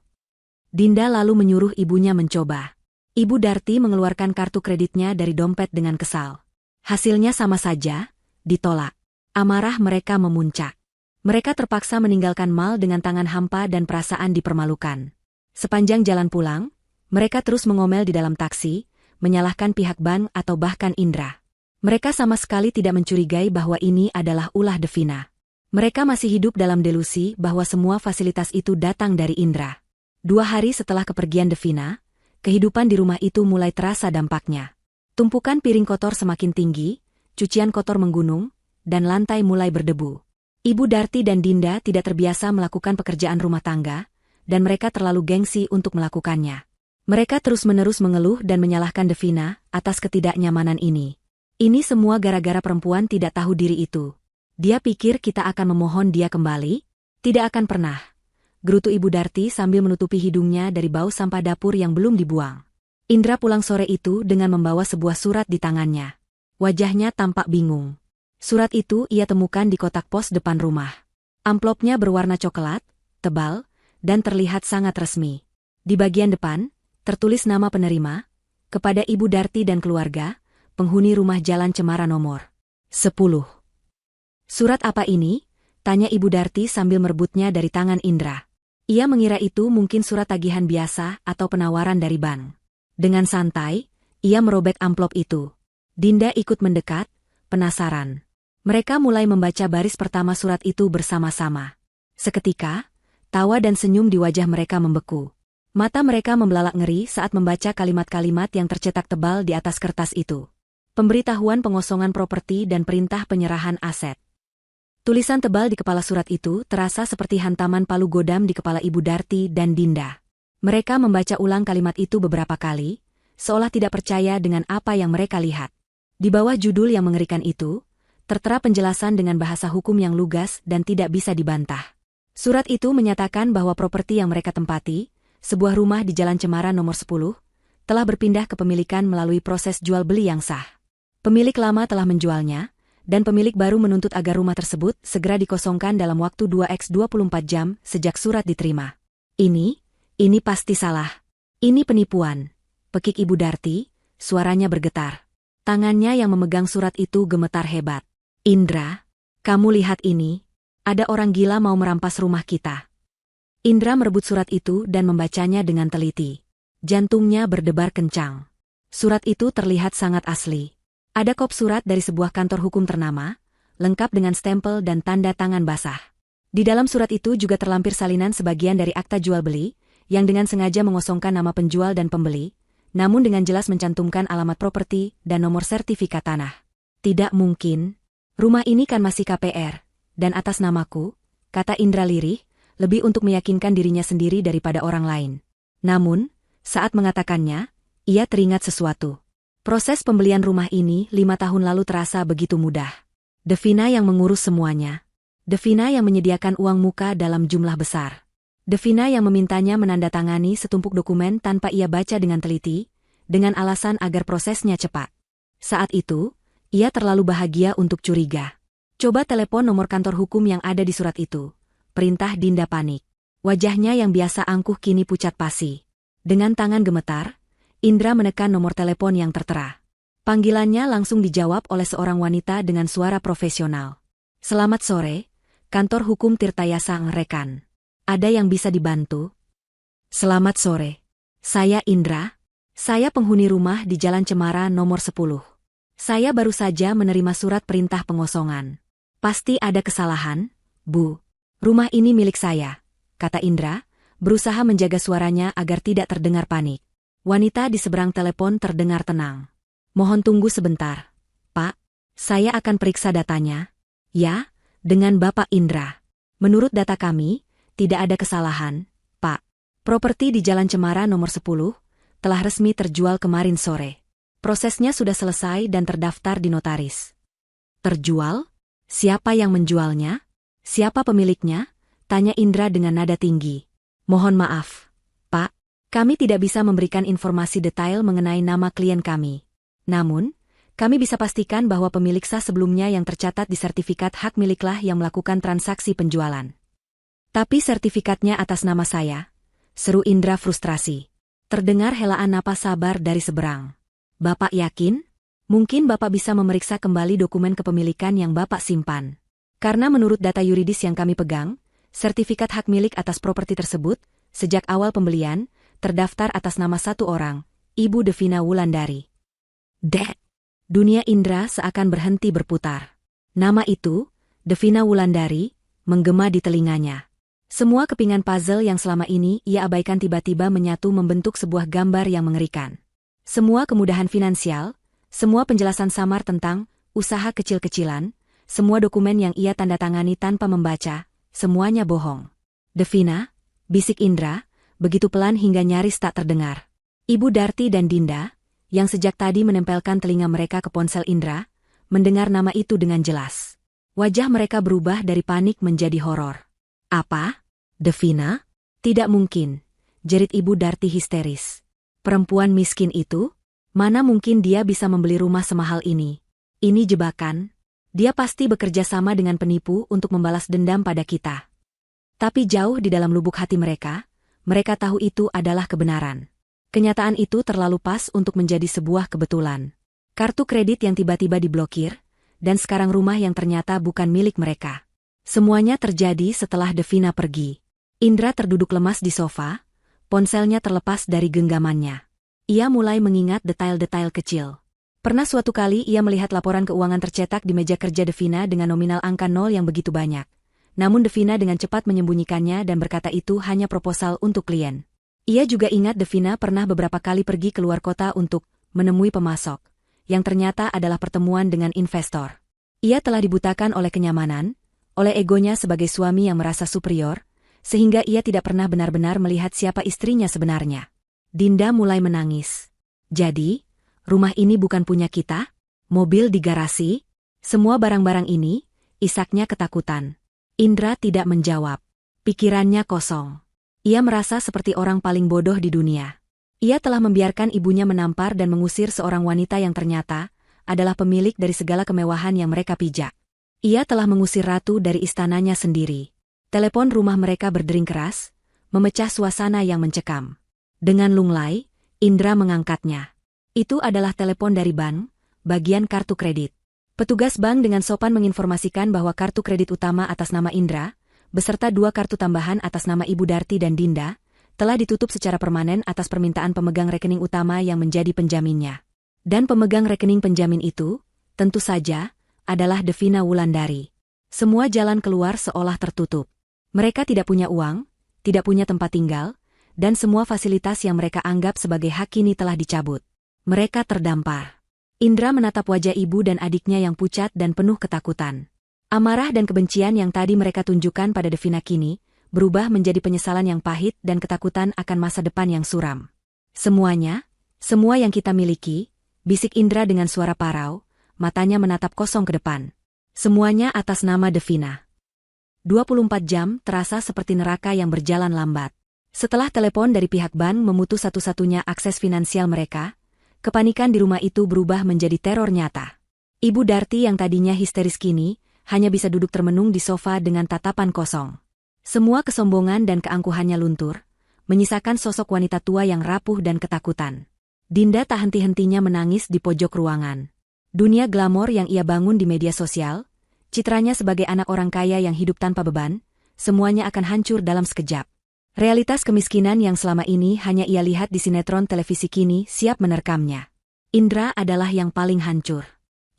Dinda lalu menyuruh ibunya mencoba. Ibu Darti mengeluarkan kartu kreditnya dari dompet dengan kesal. Hasilnya sama saja, ditolak. Amarah mereka memuncak. Mereka terpaksa meninggalkan mal dengan tangan hampa dan perasaan dipermalukan. Sepanjang jalan pulang, mereka terus mengomel di dalam taksi, menyalahkan pihak bank atau bahkan Indra. Mereka sama sekali tidak mencurigai bahwa ini adalah ulah Devina. Mereka masih hidup dalam delusi bahwa semua fasilitas itu datang dari Indra. 2 hari setelah kepergian Devina, kehidupan di rumah itu mulai terasa dampaknya. Tumpukan piring kotor semakin tinggi, cucian kotor menggunung, dan lantai mulai berdebu. Ibu Darti dan Dinda tidak terbiasa melakukan pekerjaan rumah tangga, dan mereka terlalu gengsi untuk melakukannya. Mereka terus-menerus mengeluh dan menyalahkan Devina atas ketidaknyamanan ini. Ini semua gara-gara perempuan tidak tahu diri itu. Dia pikir kita akan memohon dia kembali? Tidak akan pernah. Gerutu Ibu Darti sambil menutupi hidungnya dari bau sampah dapur yang belum dibuang. Indra pulang sore itu dengan membawa sebuah surat di tangannya. Wajahnya tampak bingung. Surat itu ia temukan di kotak pos depan rumah. Amplopnya berwarna coklat, tebal, dan terlihat sangat resmi. Di bagian depan, tertulis nama penerima, kepada Ibu Darti dan keluarga, penghuni rumah Jalan Cemara nomor 10. Surat apa ini? Tanya Ibu Darti sambil merebutnya dari tangan Indra. Ia mengira itu mungkin surat tagihan biasa atau penawaran dari bank. Dengan santai, ia merobek amplop itu. Dinda ikut mendekat, penasaran. Mereka mulai membaca baris pertama surat itu bersama-sama. Seketika, tawa dan senyum di wajah mereka membeku. Mata mereka membelalak ngeri saat membaca kalimat-kalimat yang tercetak tebal di atas kertas itu. Pemberitahuan pengosongan properti dan perintah penyerahan aset. Tulisan tebal di kepala surat itu terasa seperti hantaman palu godam di kepala Ibu Darti dan Dinda. Mereka membaca ulang kalimat itu beberapa kali, seolah tidak percaya dengan apa yang mereka lihat. Di bawah judul yang mengerikan itu, tertera penjelasan dengan bahasa hukum yang lugas dan tidak bisa dibantah. Surat itu menyatakan bahwa properti yang mereka tempati, sebuah rumah di Jalan Cemara nomor 10, telah berpindah ke pemilikan melalui proses jual beli yang sah. Pemilik lama telah menjualnya, dan pemilik baru menuntut agar rumah tersebut segera dikosongkan dalam waktu 2x24 jam sejak surat diterima. Ini pasti salah. Ini penipuan. Pekik Ibu Darti, suaranya bergetar. Tangannya yang memegang surat itu gemetar hebat. Indra, kamu lihat ini. Ada orang gila mau merampas rumah kita. Indra merebut surat itu dan membacanya dengan teliti. Jantungnya berdebar kencang. Surat itu terlihat sangat asli. Ada kop surat dari sebuah kantor hukum ternama, lengkap dengan stempel dan tanda tangan basah. Di dalam surat itu juga terlampir salinan sebagian dari akta jual beli, yang dengan sengaja mengosongkan nama penjual dan pembeli, namun dengan jelas mencantumkan alamat properti dan nomor sertifikat tanah. Tidak mungkin. Rumah ini kan masih KPR. Dan atas namaku, kata Indra lirih, lebih untuk meyakinkan dirinya sendiri daripada orang lain. Namun, saat mengatakannya, ia teringat sesuatu. Proses pembelian rumah ini 5 tahun lalu terasa begitu mudah. Devina yang mengurus semuanya. Devina yang menyediakan uang muka dalam jumlah besar. Devina yang memintanya menandatangani setumpuk dokumen tanpa ia baca dengan teliti, dengan alasan agar prosesnya cepat. Saat itu, ia terlalu bahagia untuk curiga. Coba telepon nomor kantor hukum yang ada di surat itu. Perintah Dinda panik. Wajahnya yang biasa angkuh kini pucat pasi. Dengan tangan gemetar, Indra menekan nomor telepon yang tertera. Panggilannya langsung dijawab oleh seorang wanita dengan suara profesional. Selamat sore, kantor hukum Tirtayasa Ngerekan. Ada yang bisa dibantu? Selamat sore. Saya Indra. Saya penghuni rumah di Jalan Cemara nomor 10. Saya baru saja menerima surat perintah pengosongan. Pasti ada kesalahan, Bu. Rumah ini milik saya, kata Indra, berusaha menjaga suaranya agar tidak terdengar panik. Wanita di seberang telepon terdengar tenang. Mohon tunggu sebentar, Pak. Saya akan periksa datanya. Ya, dengan Bapak Indra. Menurut data kami, tidak ada kesalahan, Pak. Properti di Jalan Cemara nomor 10 telah resmi terjual kemarin sore. Prosesnya sudah selesai dan terdaftar di notaris. Terjual? Siapa yang menjualnya? Siapa pemiliknya? Tanya Indra dengan nada tinggi. Mohon maaf, Pak. Kami tidak bisa memberikan informasi detail mengenai nama klien kami. Namun, kami bisa pastikan bahwa pemilik sah sebelumnya yang tercatat di sertifikat hak miliklah yang melakukan transaksi penjualan. Tapi sertifikatnya atas nama saya, seru Indra frustrasi. Terdengar helaan napas sabar dari seberang. Bapak yakin? Mungkin Bapak bisa memeriksa kembali dokumen kepemilikan yang Bapak simpan. Karena menurut data yuridis yang kami pegang, sertifikat hak milik atas properti tersebut, sejak awal pembelian, terdaftar atas nama satu orang, Ibu Devina Wulandari. Dek! Dunia Indra seakan berhenti berputar. Nama itu, Devina Wulandari, menggema di telinganya. Semua kepingan puzzle yang selama ini ia abaikan tiba-tiba menyatu membentuk sebuah gambar yang mengerikan. Semua kemudahan finansial, semua penjelasan samar tentang usaha kecil-kecilan, semua dokumen yang ia tanda tangani tanpa membaca, semuanya bohong. Devina, bisik Indra, begitu pelan hingga nyaris tak terdengar. Ibu Darti dan Dinda, yang sejak tadi menempelkan telinga mereka ke ponsel Indra, mendengar nama itu dengan jelas. Wajah mereka berubah dari panik menjadi horor. Apa? Devina? Tidak mungkin, jerit Ibu Darti histeris. Perempuan miskin itu? Mana mungkin dia bisa membeli rumah semahal ini? Ini jebakan. Dia pasti bekerja sama dengan penipu untuk membalas dendam pada kita. Tapi jauh di dalam lubuk hati mereka tahu itu adalah kebenaran. Kenyataan itu terlalu pas untuk menjadi sebuah kebetulan. Kartu kredit yang tiba-tiba diblokir, dan sekarang rumah yang ternyata bukan milik mereka. Semuanya terjadi setelah Devina pergi. Indra terduduk lemas di sofa, ponselnya terlepas dari genggamannya. Ia mulai mengingat detail-detail kecil. Pernah suatu kali ia melihat laporan keuangan tercetak di meja kerja Devina dengan nominal angka 0 yang begitu banyak. Namun Devina dengan cepat menyembunyikannya dan berkata itu hanya proposal untuk klien. Ia juga ingat Devina pernah beberapa kali pergi keluar kota untuk menemui pemasok, yang ternyata adalah pertemuan dengan investor. Ia telah dibutakan oleh kenyamanan, oleh egonya sebagai suami yang merasa superior, sehingga ia tidak pernah benar-benar melihat siapa istrinya sebenarnya. Dinda mulai menangis. Jadi, rumah ini bukan punya kita? Mobil di garasi? Semua barang-barang ini? Isaknya ketakutan. Indra tidak menjawab. Pikirannya kosong. Ia merasa seperti orang paling bodoh di dunia. Ia telah membiarkan ibunya menampar dan mengusir seorang wanita yang ternyata adalah pemilik dari segala kemewahan yang mereka pijak. Ia telah mengusir ratu dari istananya sendiri. Telepon rumah mereka berdering keras, memecah suasana yang mencekam. Dengan lunglai, Indra mengangkatnya. Itu adalah telepon dari bank, bagian kartu kredit. Petugas bank dengan sopan menginformasikan bahwa kartu kredit utama atas nama Indra, beserta 2 kartu tambahan atas nama Ibu Darti dan Dinda, telah ditutup secara permanen atas permintaan pemegang rekening utama yang menjadi penjaminnya. Dan pemegang rekening penjamin itu, tentu saja, adalah Devina Wulandari. Semua jalan keluar seolah tertutup. Mereka tidak punya uang, tidak punya tempat tinggal, dan semua fasilitas yang mereka anggap sebagai hak kini telah dicabut. Mereka terdampar. Indra menatap wajah ibu dan adiknya yang pucat dan penuh ketakutan. Amarah dan kebencian yang tadi mereka tunjukkan pada Devina kini, berubah menjadi penyesalan yang pahit dan ketakutan akan masa depan yang suram. Semuanya, semua yang kita miliki, bisik Indra dengan suara parau, matanya menatap kosong ke depan. Semuanya atas nama Devina. 24 jam terasa seperti neraka yang berjalan lambat. Setelah telepon dari pihak bank memutus satu-satunya akses finansial mereka, kepanikan di rumah itu berubah menjadi teror nyata. Ibu Darti yang tadinya histeris kini, hanya bisa duduk termenung di sofa dengan tatapan kosong. Semua kesombongan dan keangkuhannya luntur, menyisakan sosok wanita tua yang rapuh dan ketakutan. Dinda tak henti-hentinya menangis di pojok ruangan. Dunia glamor yang ia bangun di media sosial, citranya sebagai anak orang kaya yang hidup tanpa beban, semuanya akan hancur dalam sekejap. Realitas kemiskinan yang selama ini hanya ia lihat di sinetron televisi kini siap menerkamnya. Indra adalah yang paling hancur.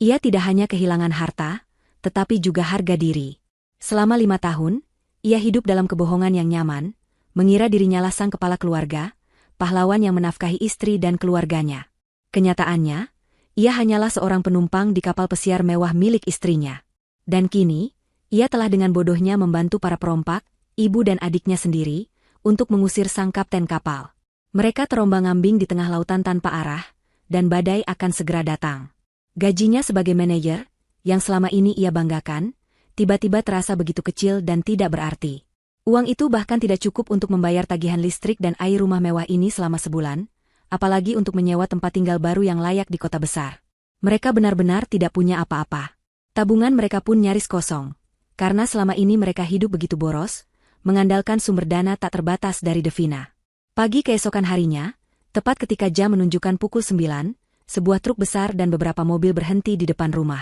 Ia tidak hanya kehilangan harta, tetapi juga harga diri. Selama 5 tahun, ia hidup dalam kebohongan yang nyaman, mengira dirinya lah sang kepala keluarga, pahlawan yang menafkahi istri dan keluarganya. Kenyataannya, ia hanyalah seorang penumpang di kapal pesiar mewah milik istrinya. Dan kini, ia telah dengan bodohnya membantu para perompak, ibu dan adiknya sendiri, untuk mengusir sang kapten kapal. Mereka terombang-ambing di tengah lautan tanpa arah, dan badai akan segera datang. Gajinya sebagai manajer, yang selama ini ia banggakan, tiba-tiba terasa begitu kecil dan tidak berarti. Uang itu bahkan tidak cukup untuk membayar tagihan listrik dan air rumah mewah ini selama sebulan, apalagi untuk menyewa tempat tinggal baru yang layak di kota besar. Mereka benar-benar tidak punya apa-apa. Tabungan mereka pun nyaris kosong, karena selama ini mereka hidup begitu boros, mengandalkan sumber dana tak terbatas dari Devina. Pagi keesokan harinya, Tepat ketika jam menunjukkan pukul 9, sebuah truk besar dan beberapa mobil berhenti di depan rumah.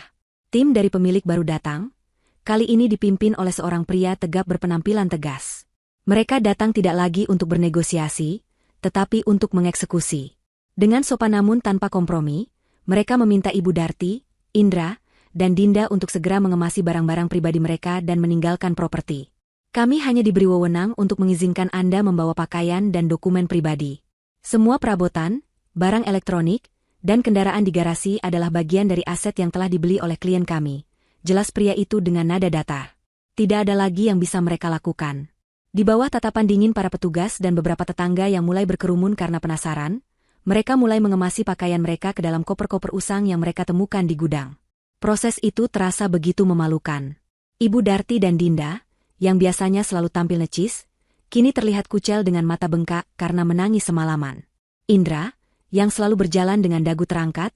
Tim dari pemilik baru datang. Kali ini dipimpin oleh seorang pria tegap berpenampilan tegas. Mereka datang tidak lagi untuk bernegosiasi, tetapi untuk mengeksekusi. Dengan sopan namun tanpa kompromi, mereka meminta Ibu Darti, Indra, dan Dinda untuk segera mengemasi barang-barang pribadi mereka dan meninggalkan properti. Kami hanya diberi wewenang untuk mengizinkan Anda membawa pakaian dan dokumen pribadi. Semua perabotan, barang elektronik, dan kendaraan di garasi adalah bagian dari aset yang telah dibeli oleh klien kami. Jelas pria itu dengan nada datar. Tidak ada lagi yang bisa mereka lakukan. Di bawah tatapan dingin para petugas dan beberapa tetangga yang mulai berkerumun karena penasaran, mereka mulai mengemasi pakaian mereka ke dalam koper-koper usang yang mereka temukan di gudang. Proses itu terasa begitu memalukan. Ibu Darti dan Dinda, yang biasanya selalu tampil necis, kini terlihat kucel dengan mata bengkak karena menangis semalaman. Indra, yang selalu berjalan dengan dagu terangkat,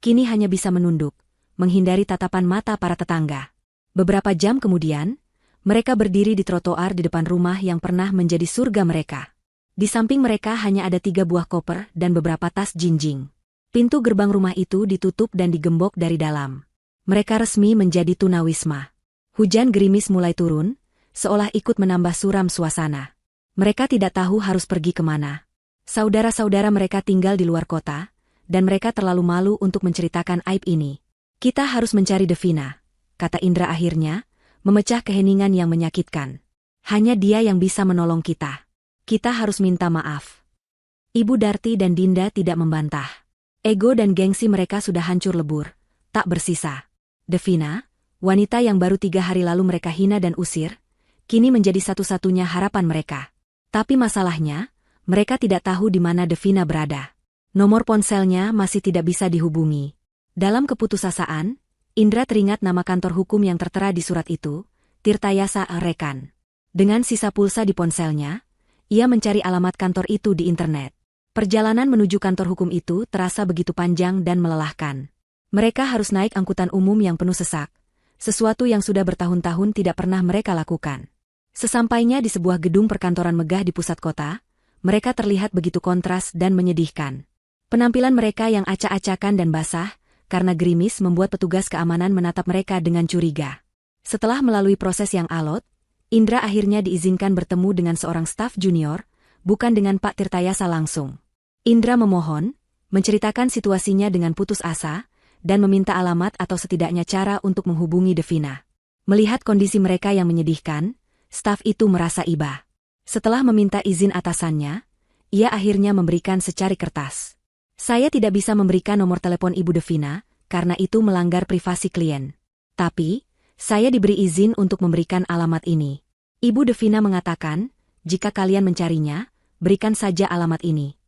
kini hanya bisa menunduk, menghindari tatapan mata para tetangga. Beberapa jam kemudian, mereka berdiri di trotoar di depan rumah yang pernah menjadi surga mereka. Di samping mereka hanya ada 3 buah koper dan beberapa tas jinjing. Pintu gerbang rumah itu ditutup dan digembok dari dalam. Mereka resmi menjadi tunawisma. Hujan gerimis mulai turun, seolah ikut menambah suram suasana. Mereka tidak tahu harus pergi kemana. Saudara-saudara mereka tinggal di luar kota, dan mereka terlalu malu untuk menceritakan aib ini. Kita harus mencari Devina, kata Indra akhirnya, memecah keheningan yang menyakitkan. Hanya dia yang bisa menolong kita. Kita harus minta maaf. Ibu Darti dan Dinda tidak membantah. Ego dan gengsi mereka sudah hancur lebur, tak bersisa. Devina, wanita yang baru 3 hari lalu mereka hina dan usir, kini menjadi satu-satunya harapan mereka. Tapi masalahnya, mereka tidak tahu di mana Devina berada. Nomor ponselnya masih tidak bisa dihubungi. Dalam keputusasaan, Indra teringat nama kantor hukum yang tertera di surat itu, Tirtayasa Rekan. Dengan sisa pulsa di ponselnya, ia mencari alamat kantor itu di internet. Perjalanan menuju kantor hukum itu terasa begitu panjang dan melelahkan. Mereka harus naik angkutan umum yang penuh sesak, sesuatu yang sudah bertahun-tahun tidak pernah mereka lakukan. Sesampainya di sebuah gedung perkantoran megah di pusat kota, mereka terlihat begitu kontras dan menyedihkan. Penampilan mereka yang acak-acakan dan basah, karena gerimis membuat petugas keamanan menatap mereka dengan curiga. Setelah melalui proses yang alot, Indra akhirnya diizinkan bertemu dengan seorang staf junior, bukan dengan Pak Tirtayasa langsung. Indra memohon, menceritakan situasinya dengan putus asa, dan meminta alamat atau setidaknya cara untuk menghubungi Devina. Melihat kondisi mereka yang menyedihkan, staf itu merasa iba. Setelah meminta izin atasannya, ia akhirnya memberikan secari kertas. Saya tidak bisa memberikan nomor telepon Ibu Devina, karena itu melanggar privasi klien. Tapi, saya diberi izin untuk memberikan alamat ini. Ibu Devina mengatakan, jika kalian mencarinya, berikan saja alamat ini.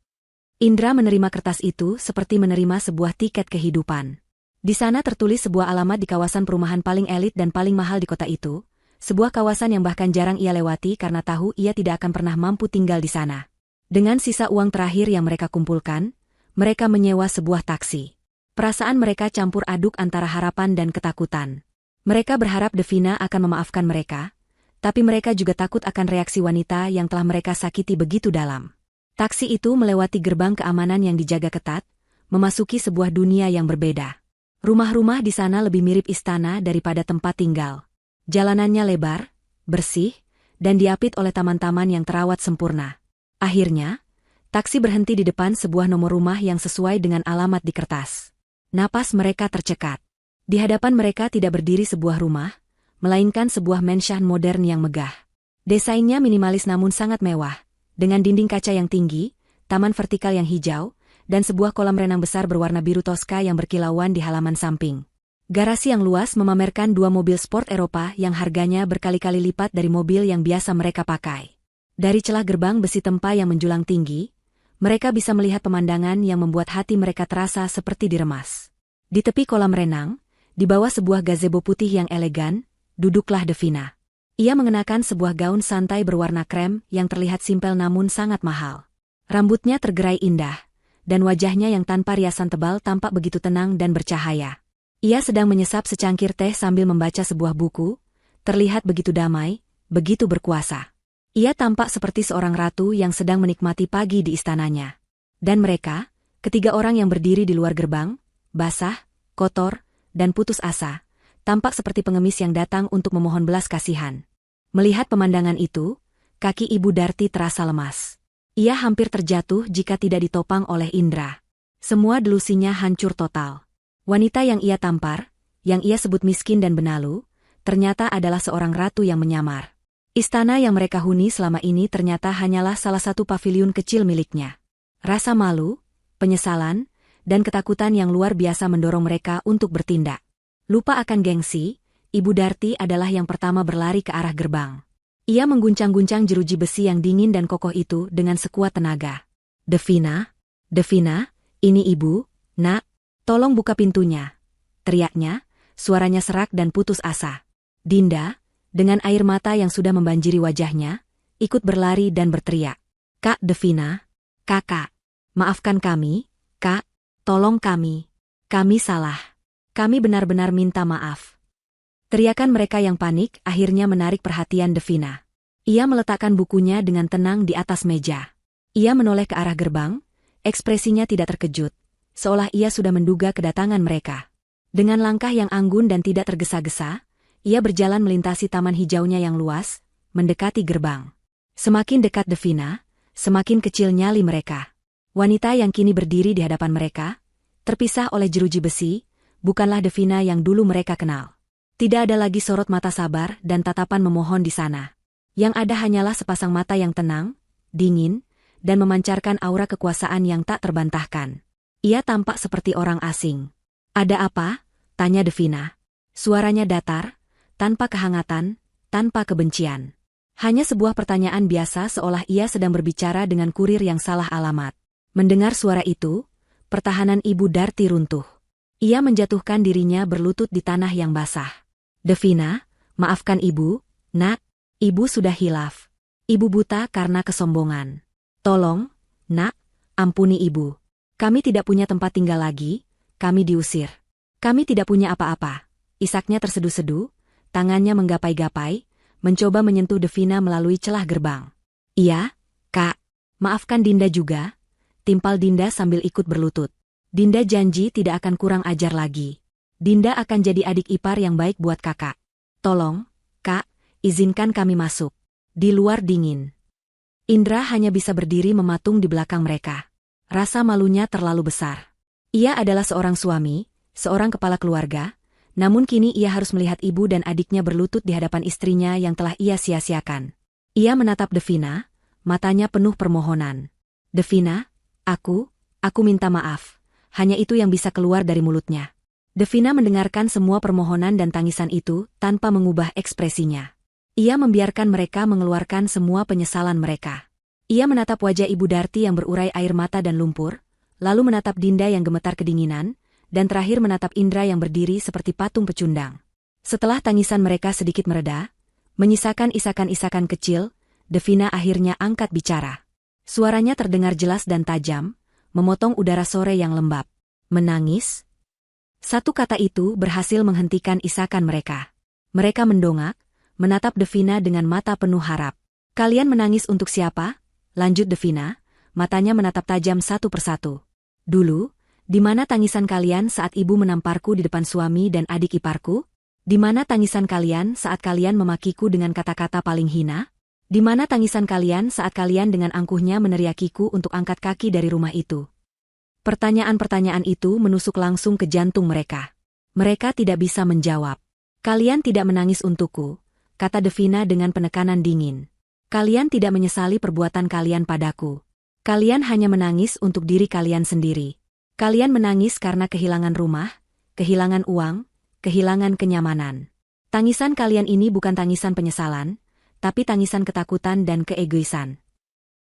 Indra menerima kertas itu seperti menerima sebuah tiket kehidupan. Di sana tertulis sebuah alamat di kawasan perumahan paling elit dan paling mahal di kota itu, sebuah kawasan yang bahkan jarang ia lewati karena tahu ia tidak akan pernah mampu tinggal di sana. Dengan sisa uang terakhir yang mereka kumpulkan, mereka menyewa sebuah taksi. Perasaan mereka campur aduk antara harapan dan ketakutan. Mereka berharap Devina akan memaafkan mereka, tapi mereka juga takut akan reaksi wanita yang telah mereka sakiti begitu dalam. Taksi itu melewati gerbang keamanan yang dijaga ketat, memasuki sebuah dunia yang berbeda. Rumah-rumah di sana lebih mirip istana daripada tempat tinggal. Jalanannya lebar, bersih, dan diapit oleh taman-taman yang terawat sempurna. Akhirnya, taksi berhenti di depan sebuah nomor rumah yang sesuai dengan alamat di kertas. Napas mereka tercekat. Di hadapan mereka tidak berdiri sebuah rumah, melainkan sebuah mansion modern yang megah. Desainnya minimalis namun sangat mewah, dengan dinding kaca yang tinggi, taman vertikal yang hijau, dan sebuah kolam renang besar berwarna biru toska yang berkilauan di halaman samping. Garasi yang luas memamerkan 2 mobil sport Eropa yang harganya berkali-kali lipat dari mobil yang biasa mereka pakai. Dari celah gerbang besi tempa yang menjulang tinggi, mereka bisa melihat pemandangan yang membuat hati mereka terasa seperti diremas. Di tepi kolam renang, di bawah sebuah gazebo putih yang elegan, duduklah Devina. Ia mengenakan sebuah gaun santai berwarna krem yang terlihat simpel namun sangat mahal. Rambutnya tergerai indah, dan wajahnya yang tanpa riasan tebal tampak begitu tenang dan bercahaya. Ia sedang menyesap secangkir teh sambil membaca sebuah buku, terlihat begitu damai, begitu berkuasa. Ia tampak seperti seorang ratu yang sedang menikmati pagi di istananya. Dan mereka, ketiga orang yang berdiri di luar gerbang, basah, kotor, dan putus asa, tampak seperti pengemis yang datang untuk memohon belas kasihan. Melihat pemandangan itu, kaki Ibu Darti terasa lemas. Ia hampir terjatuh jika tidak ditopang oleh Indra. Semua delusinya hancur total. Wanita yang ia tampar, yang ia sebut miskin dan benalu, ternyata adalah seorang ratu yang menyamar. Istana yang mereka huni selama ini ternyata hanyalah salah satu paviliun kecil miliknya. Rasa malu, penyesalan, dan ketakutan yang luar biasa mendorong mereka untuk bertindak. Lupa akan gengsi, Ibu Darti adalah yang pertama berlari ke arah gerbang. Ia mengguncang-guncang jeruji besi yang dingin dan kokoh itu dengan sekuat tenaga. Devina, Devina, ini ibu, nak, tolong buka pintunya. Teriaknya, suaranya serak dan putus asa. Dinda, dengan air mata yang sudah membanjiri wajahnya, ikut berlari dan berteriak. Kak Devina, kakak, maafkan kami, kak, tolong kami salah. Kami benar-benar minta maaf. Teriakan mereka yang panik akhirnya menarik perhatian Devina. Ia meletakkan bukunya dengan tenang di atas meja. Ia menoleh ke arah gerbang, ekspresinya tidak terkejut, seolah ia sudah menduga kedatangan mereka. Dengan langkah yang anggun dan tidak tergesa-gesa, ia berjalan melintasi taman hijaunya yang luas, mendekati gerbang. Semakin dekat Devina, semakin kecil nyali mereka. Wanita yang kini berdiri di hadapan mereka, terpisah oleh jeruji besi, bukanlah Devina yang dulu mereka kenal. Tidak ada lagi sorot mata sabar dan tatapan memohon di sana. Yang ada hanyalah sepasang mata yang tenang, dingin, dan memancarkan aura kekuasaan yang tak terbantahkan. Ia tampak seperti orang asing. Ada apa? Tanya Devina. Suaranya datar, tanpa kehangatan, tanpa kebencian. Hanya sebuah pertanyaan biasa seolah ia sedang berbicara dengan kurir yang salah alamat. Mendengar suara itu, pertahanan Ibu Darti runtuh. Ia menjatuhkan dirinya berlutut di tanah yang basah. Devina, maafkan ibu, nak, ibu sudah hilaf. Ibu buta karena kesombongan. Tolong, nak, ampuni ibu. Kami tidak punya tempat tinggal lagi, kami diusir. Kami tidak punya apa-apa. Isaknya terseduh-seduh, tangannya menggapai-gapai, mencoba menyentuh Devina melalui celah gerbang. Iya, kak, maafkan Dinda juga, timpal Dinda sambil ikut berlutut. Dinda janji tidak akan kurang ajar lagi. Dinda akan jadi adik ipar yang baik buat kakak. Tolong, kak, izinkan kami masuk. Di luar dingin. Indra hanya bisa berdiri mematung di belakang mereka. Rasa malunya terlalu besar. Ia adalah seorang suami, seorang kepala keluarga, namun kini ia harus melihat ibu dan adiknya berlutut di hadapan istrinya yang telah ia sia-siakan. Ia menatap Devina, matanya penuh permohonan. Devina, aku minta maaf. Hanya itu yang bisa keluar dari mulutnya. Devina mendengarkan semua permohonan dan tangisan itu tanpa mengubah ekspresinya. Ia membiarkan mereka mengeluarkan semua penyesalan mereka. Ia menatap wajah Ibu Darti yang berurai air mata dan lumpur, lalu menatap Dinda yang gemetar kedinginan, dan terakhir menatap Indra yang berdiri seperti patung pecundang. Setelah tangisan mereka sedikit mereda, menyisakan isakan-isakan kecil, Devina akhirnya angkat bicara. Suaranya terdengar jelas dan tajam, memotong udara sore yang lembab. Menangis? Satu kata itu berhasil menghentikan isakan mereka. Mereka mendongak, menatap Devina dengan mata penuh harap. Kalian menangis untuk siapa? Lanjut Devina, matanya menatap tajam satu persatu. Dulu, di mana tangisan kalian saat ibu menamparku di depan suami dan adik iparku? Di mana tangisan kalian saat kalian memakiku dengan kata-kata paling hina? Di mana tangisan kalian saat kalian dengan angkuhnya meneriakiku untuk angkat kaki dari rumah itu? Pertanyaan-pertanyaan itu menusuk langsung ke jantung mereka. Mereka tidak bisa menjawab. Kalian tidak menangis untukku, kata Devina dengan penekanan dingin. Kalian tidak menyesali perbuatan kalian padaku. Kalian hanya menangis untuk diri kalian sendiri. Kalian menangis karena kehilangan rumah, kehilangan uang, kehilangan kenyamanan. Tangisan kalian ini bukan tangisan penyesalan, tapi tangisan ketakutan dan keegoisan.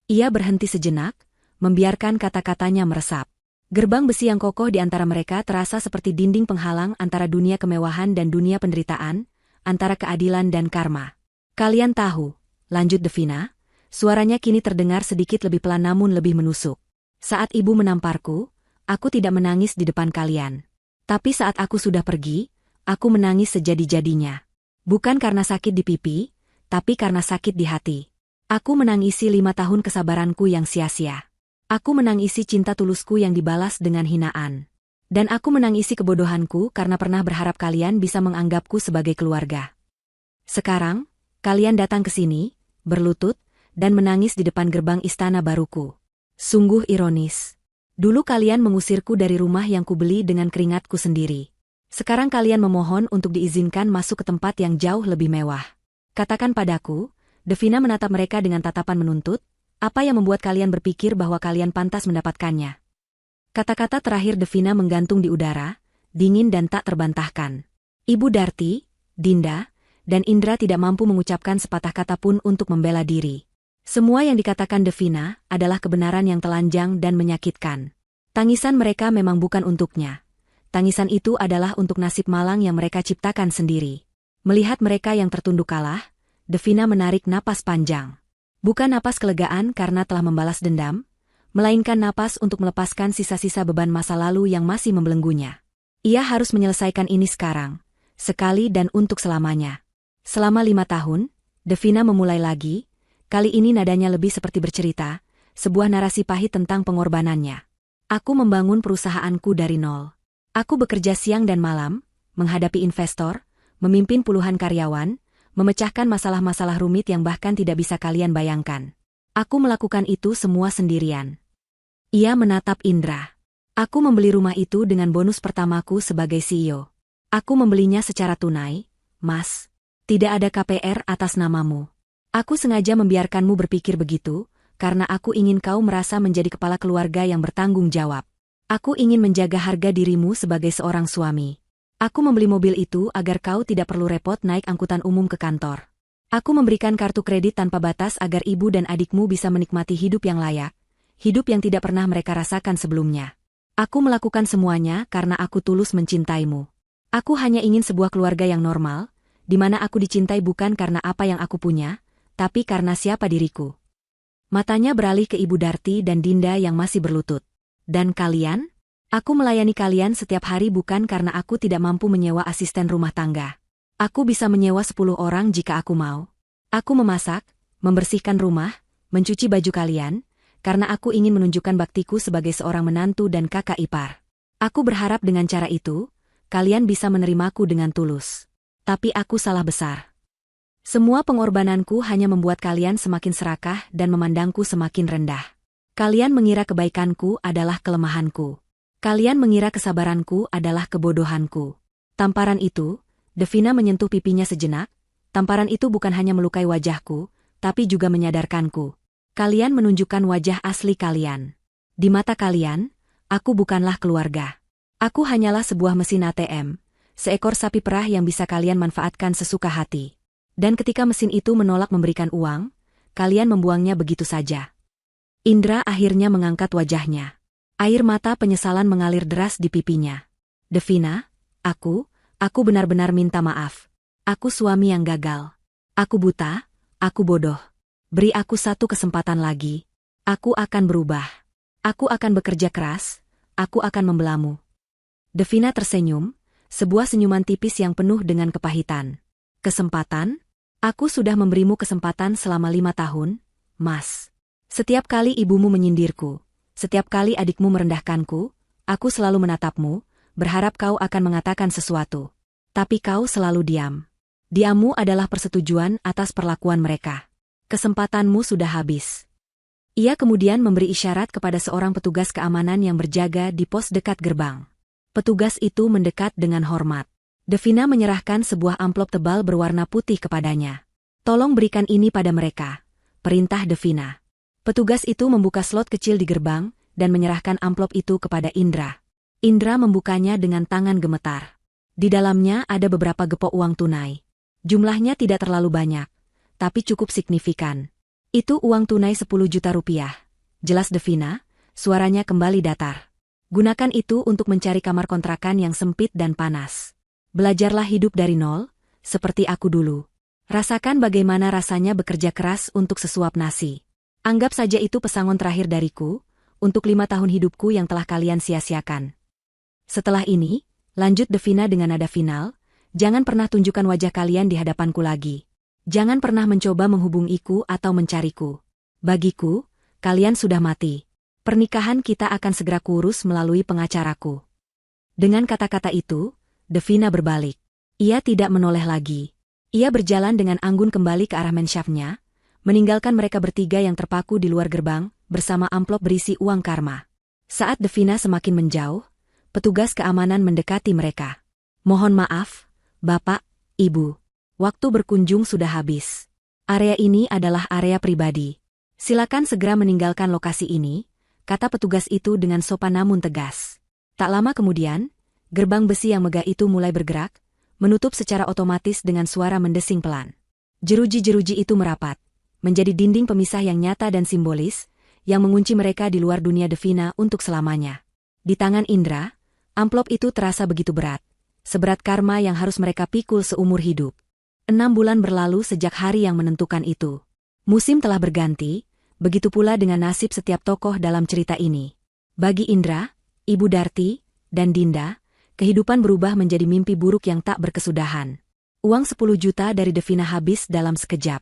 Ia berhenti sejenak, membiarkan kata-katanya meresap. Gerbang besi yang kokoh di antara mereka terasa seperti dinding penghalang antara dunia kemewahan dan dunia penderitaan, antara keadilan dan karma. Kalian tahu, lanjut Devina, suaranya kini terdengar sedikit lebih pelan namun lebih menusuk. Saat ibu menamparku, aku tidak menangis di depan kalian. Tapi saat aku sudah pergi, aku menangis sejadi-jadinya. Bukan karena sakit di pipi, tapi karena sakit di hati. Aku menangisi 5 tahun kesabaranku yang sia-sia. Aku menangisi cinta tulusku yang dibalas dengan hinaan. Dan aku menangisi kebodohanku karena pernah berharap kalian bisa menganggapku sebagai keluarga. Sekarang, kalian datang ke sini, berlutut, dan menangis di depan gerbang istana baruku. Sungguh ironis. Dulu kalian mengusirku dari rumah yang kubeli dengan keringatku sendiri. Sekarang kalian memohon untuk diizinkan masuk ke tempat yang jauh lebih mewah. Katakan padaku, Devina menatap mereka dengan tatapan menuntut, apa yang membuat kalian berpikir bahwa kalian pantas mendapatkannya? Kata-kata terakhir Devina menggantung di udara, dingin dan tak terbantahkan. Ibu Darti, Dinda, dan Indra tidak mampu mengucapkan sepatah kata pun untuk membela diri. Semua yang dikatakan Devina adalah kebenaran yang telanjang dan menyakitkan. Tangisan mereka memang bukan untuknya. Tangisan itu adalah untuk nasib malang yang mereka ciptakan sendiri. Melihat mereka yang tertunduk kalah, Devina menarik napas panjang. Bukan napas kelegaan karena telah membalas dendam, melainkan napas untuk melepaskan sisa-sisa beban masa lalu yang masih membelenggunya. Ia harus menyelesaikan ini sekarang, sekali dan untuk selamanya. Selama 5 tahun, Devina memulai lagi, kali ini nadanya lebih seperti bercerita, sebuah narasi pahit tentang pengorbanannya. Aku membangun perusahaanku dari nol. Aku bekerja siang dan malam, menghadapi investor, memimpin puluhan karyawan, memecahkan masalah-masalah rumit yang bahkan tidak bisa kalian bayangkan. Aku melakukan itu semua sendirian. Ia menatap Indra. Aku membeli rumah itu dengan bonus pertamaku sebagai CEO. Aku membelinya secara tunai, Mas. Tidak ada KPR atas namamu. Aku sengaja membiarkanmu berpikir begitu, karena aku ingin kau merasa menjadi kepala keluarga yang bertanggung jawab. Aku ingin menjaga harga dirimu sebagai seorang suami. Aku membeli mobil itu agar kau tidak perlu repot naik angkutan umum ke kantor. Aku memberikan kartu kredit tanpa batas agar ibu dan adikmu bisa menikmati hidup yang layak, hidup yang tidak pernah mereka rasakan sebelumnya. Aku melakukan semuanya karena aku tulus mencintaimu. Aku hanya ingin sebuah keluarga yang normal, di mana aku dicintai bukan karena apa yang aku punya, tapi karena siapa diriku. Matanya beralih ke Ibu Darti dan Dinda yang masih berlutut. Dan kalian? Aku melayani kalian setiap hari bukan karena aku tidak mampu menyewa asisten rumah tangga. Aku bisa menyewa 10 orang jika aku mau. Aku memasak, membersihkan rumah, mencuci baju kalian, karena aku ingin menunjukkan baktiku sebagai seorang menantu dan kakak ipar. Aku berharap dengan cara itu, kalian bisa menerimaku dengan tulus. Tapi aku salah besar. Semua pengorbananku hanya membuat kalian semakin serakah dan memandangku semakin rendah. Kalian mengira kebaikanku adalah kelemahanku. Kalian mengira kesabaranku adalah kebodohanku. Tamparan itu, Devina menyentuh pipinya sejenak, tamparan itu bukan hanya melukai wajahku, tapi juga menyadarkanku. Kalian menunjukkan wajah asli kalian. Di mata kalian, aku bukanlah keluarga. Aku hanyalah sebuah mesin ATM, seekor sapi perah yang bisa kalian manfaatkan sesuka hati. Dan ketika mesin itu menolak memberikan uang, kalian membuangnya begitu saja. Indra akhirnya mengangkat wajahnya. Air mata penyesalan mengalir deras di pipinya. Devina, aku benar-benar minta maaf. Aku suami yang gagal. Aku buta, aku bodoh. Beri aku satu kesempatan lagi. Aku akan berubah. Aku akan bekerja keras, aku akan membelamu. Devina tersenyum, sebuah senyuman tipis yang penuh dengan kepahitan. Kesempatan? Aku sudah memberimu kesempatan selama 5 tahun, Mas. Setiap kali ibumu menyindirku, setiap kali adikmu merendahkanku, aku selalu menatapmu, berharap kau akan mengatakan sesuatu. Tapi kau selalu diam. Diammu adalah persetujuan atas perlakuan mereka. Kesempatanmu sudah habis. Ia kemudian memberi isyarat kepada seorang petugas keamanan yang berjaga di pos dekat gerbang. Petugas itu mendekat dengan hormat. Devina menyerahkan sebuah amplop tebal berwarna putih kepadanya. Tolong berikan ini pada mereka, perintah Devina. Petugas itu membuka slot kecil di gerbang dan menyerahkan amplop itu kepada Indra. Indra membukanya dengan tangan gemetar. Di dalamnya ada beberapa gepok uang tunai. Jumlahnya tidak terlalu banyak, tapi cukup signifikan. Itu uang tunai 10 juta rupiah. Jelas Devina, suaranya kembali datar. Gunakan itu untuk mencari kamar kontrakan yang sempit dan panas. Belajarlah hidup dari nol, seperti aku dulu. Rasakan bagaimana rasanya bekerja keras untuk sesuap nasi. Anggap saja itu pesangon terakhir dariku, untuk 5 tahun hidupku yang telah kalian sia-siakan. Setelah ini, lanjut Devina dengan nada final, jangan pernah tunjukkan wajah kalian di hadapanku lagi. Jangan pernah mencoba menghubungiku atau mencariku. Bagiku, kalian sudah mati. Pernikahan kita akan segera kurus melalui pengacaraku. Dengan kata-kata itu, Devina berbalik. Ia tidak menoleh lagi. Ia berjalan dengan anggun kembali ke arah mensyafnya, meninggalkan mereka bertiga yang terpaku di luar gerbang, bersama amplop berisi uang Karma. Saat Devina semakin menjauh, petugas keamanan mendekati mereka. Mohon maaf, Bapak, Ibu. Waktu berkunjung sudah habis. Area ini adalah area pribadi. Silakan segera meninggalkan lokasi ini, kata petugas itu dengan sopan namun tegas. Tak lama kemudian, gerbang besi yang megah itu mulai bergerak, menutup secara otomatis dengan suara mendesing pelan. Jeruji-jeruji itu merapat, menjadi dinding pemisah yang nyata dan simbolis, yang mengunci mereka di luar dunia Devina untuk selamanya. Di tangan Indra, amplop itu terasa begitu berat, seberat karma yang harus mereka pikul seumur hidup. 6 bulan berlalu sejak hari yang menentukan itu. Musim telah berganti, begitu pula dengan nasib setiap tokoh dalam cerita ini. Bagi Indra, Ibu Darti, dan Dinda, kehidupan berubah menjadi mimpi buruk yang tak berkesudahan. Uang 10 juta dari Devina habis dalam sekejap.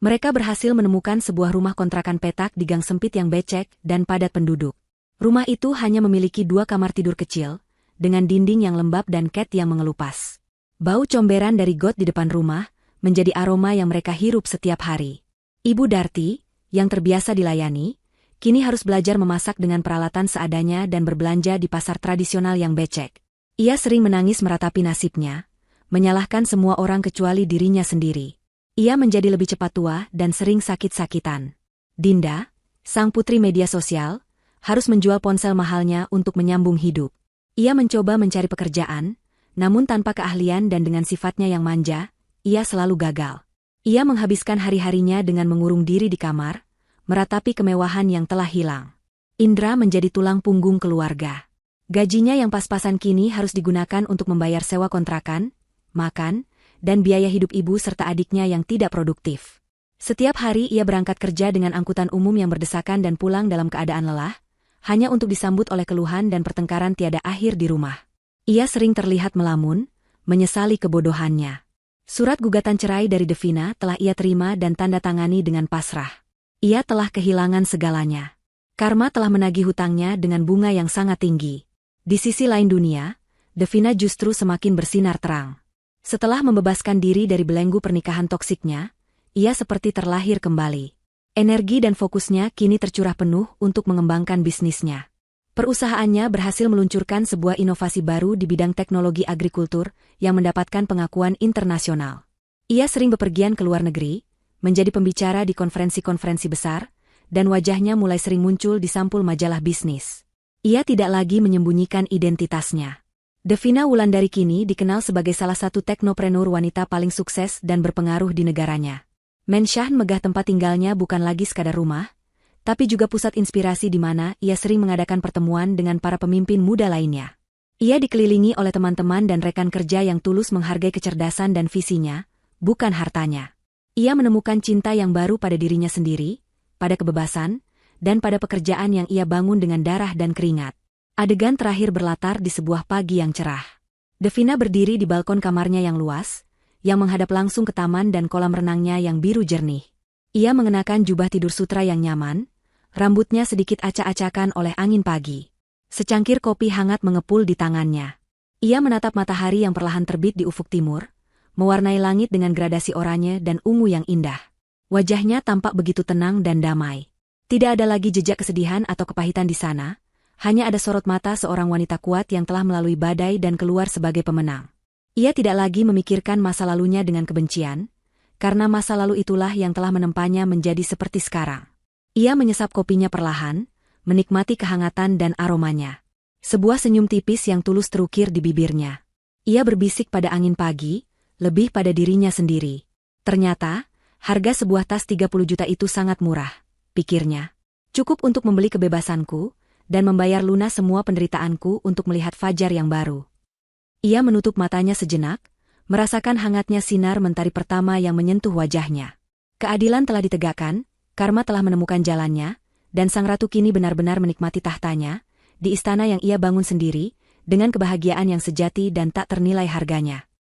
Mereka berhasil menemukan sebuah rumah kontrakan petak di gang sempit yang becek dan padat penduduk. Rumah itu hanya memiliki 2 kamar tidur kecil, dengan dinding yang lembab dan cat yang mengelupas. Bau comberan dari got di depan rumah menjadi aroma yang mereka hirup setiap hari. Ibu Darti, yang terbiasa dilayani, kini harus belajar memasak dengan peralatan seadanya dan berbelanja di pasar tradisional yang becek. Ia sering menangis meratapi nasibnya, menyalahkan semua orang kecuali dirinya sendiri. Ia menjadi lebih cepat tua dan sering sakit-sakitan. Dinda, sang putri media sosial, harus menjual ponsel mahalnya untuk menyambung hidup. Ia mencoba mencari pekerjaan, namun tanpa keahlian dan dengan sifatnya yang manja, ia selalu gagal. Ia menghabiskan hari-harinya dengan mengurung diri di kamar, meratapi kemewahan yang telah hilang. Indra menjadi tulang punggung keluarga. Gajinya yang pas-pasan kini harus digunakan untuk membayar sewa kontrakan, makan, dan biaya hidup ibu serta adiknya yang tidak produktif. Setiap hari ia berangkat kerja dengan angkutan umum yang berdesakan dan pulang dalam keadaan lelah, hanya untuk disambut oleh keluhan dan pertengkaran tiada akhir di rumah. Ia sering terlihat melamun, menyesali kebodohannya. Surat gugatan cerai dari Devina telah ia terima dan tanda tangani dengan pasrah. Ia telah kehilangan segalanya. Karma telah menagih hutangnya dengan bunga yang sangat tinggi. Di sisi lain dunia, Devina justru semakin bersinar terang. Setelah membebaskan diri dari belenggu pernikahan toksiknya, ia seperti terlahir kembali. Energi dan fokusnya kini tercurah penuh untuk mengembangkan bisnisnya. Perusahaannya berhasil meluncurkan sebuah inovasi baru di bidang teknologi agrikultur yang mendapatkan pengakuan internasional. Ia sering bepergian ke luar negeri, menjadi pembicara di konferensi-konferensi besar, dan wajahnya mulai sering muncul di sampul majalah bisnis. Ia tidak lagi menyembunyikan identitasnya. Devina Wulandari kini dikenal sebagai salah satu teknopreneur wanita paling sukses dan berpengaruh di negaranya. Mensyah megah tempat tinggalnya bukan lagi sekadar rumah, tapi juga pusat inspirasi di mana ia sering mengadakan pertemuan dengan para pemimpin muda lainnya. Ia dikelilingi oleh teman-teman dan rekan kerja yang tulus menghargai kecerdasan dan visinya, bukan hartanya. Ia menemukan cinta yang baru pada dirinya sendiri, pada kebebasan, dan pada pekerjaan yang ia bangun dengan darah dan keringat. Adegan terakhir berlatar di sebuah pagi yang cerah. Devina berdiri di balkon kamarnya yang luas, yang menghadap langsung ke taman dan kolam renangnya yang biru jernih. Ia mengenakan jubah tidur sutra yang nyaman, rambutnya sedikit acak-acakan oleh angin pagi. Secangkir kopi hangat mengepul di tangannya. Ia menatap matahari yang perlahan terbit di ufuk timur, mewarnai langit dengan gradasi oranye dan ungu yang indah. Wajahnya tampak begitu tenang dan damai. Tidak ada lagi jejak kesedihan atau kepahitan di sana, hanya ada sorot mata seorang wanita kuat yang telah melalui badai dan keluar sebagai pemenang. Ia tidak lagi memikirkan masa lalunya dengan kebencian, karena masa lalu itulah yang telah menempanya menjadi seperti sekarang. Ia menyesap kopinya perlahan, menikmati kehangatan dan aromanya. Sebuah senyum tipis yang tulus terukir di bibirnya. Ia berbisik pada angin pagi, lebih pada dirinya sendiri. Ternyata, harga sebuah tas 30 juta itu sangat murah, pikirnya. Cukup untuk membeli kebebasanku, dan membayar lunas semua penderitaanku untuk melihat fajar yang baru. Ia menutup matanya sejenak, merasakan hangatnya sinar mentari pertama yang menyentuh wajahnya. Keadilan telah ditegakkan, karma telah menemukan jalannya, dan sang ratu kini benar-benar menikmati tahtanya, di istana yang ia bangun sendiri, dengan kebahagiaan yang sejati dan tak ternilai harganya.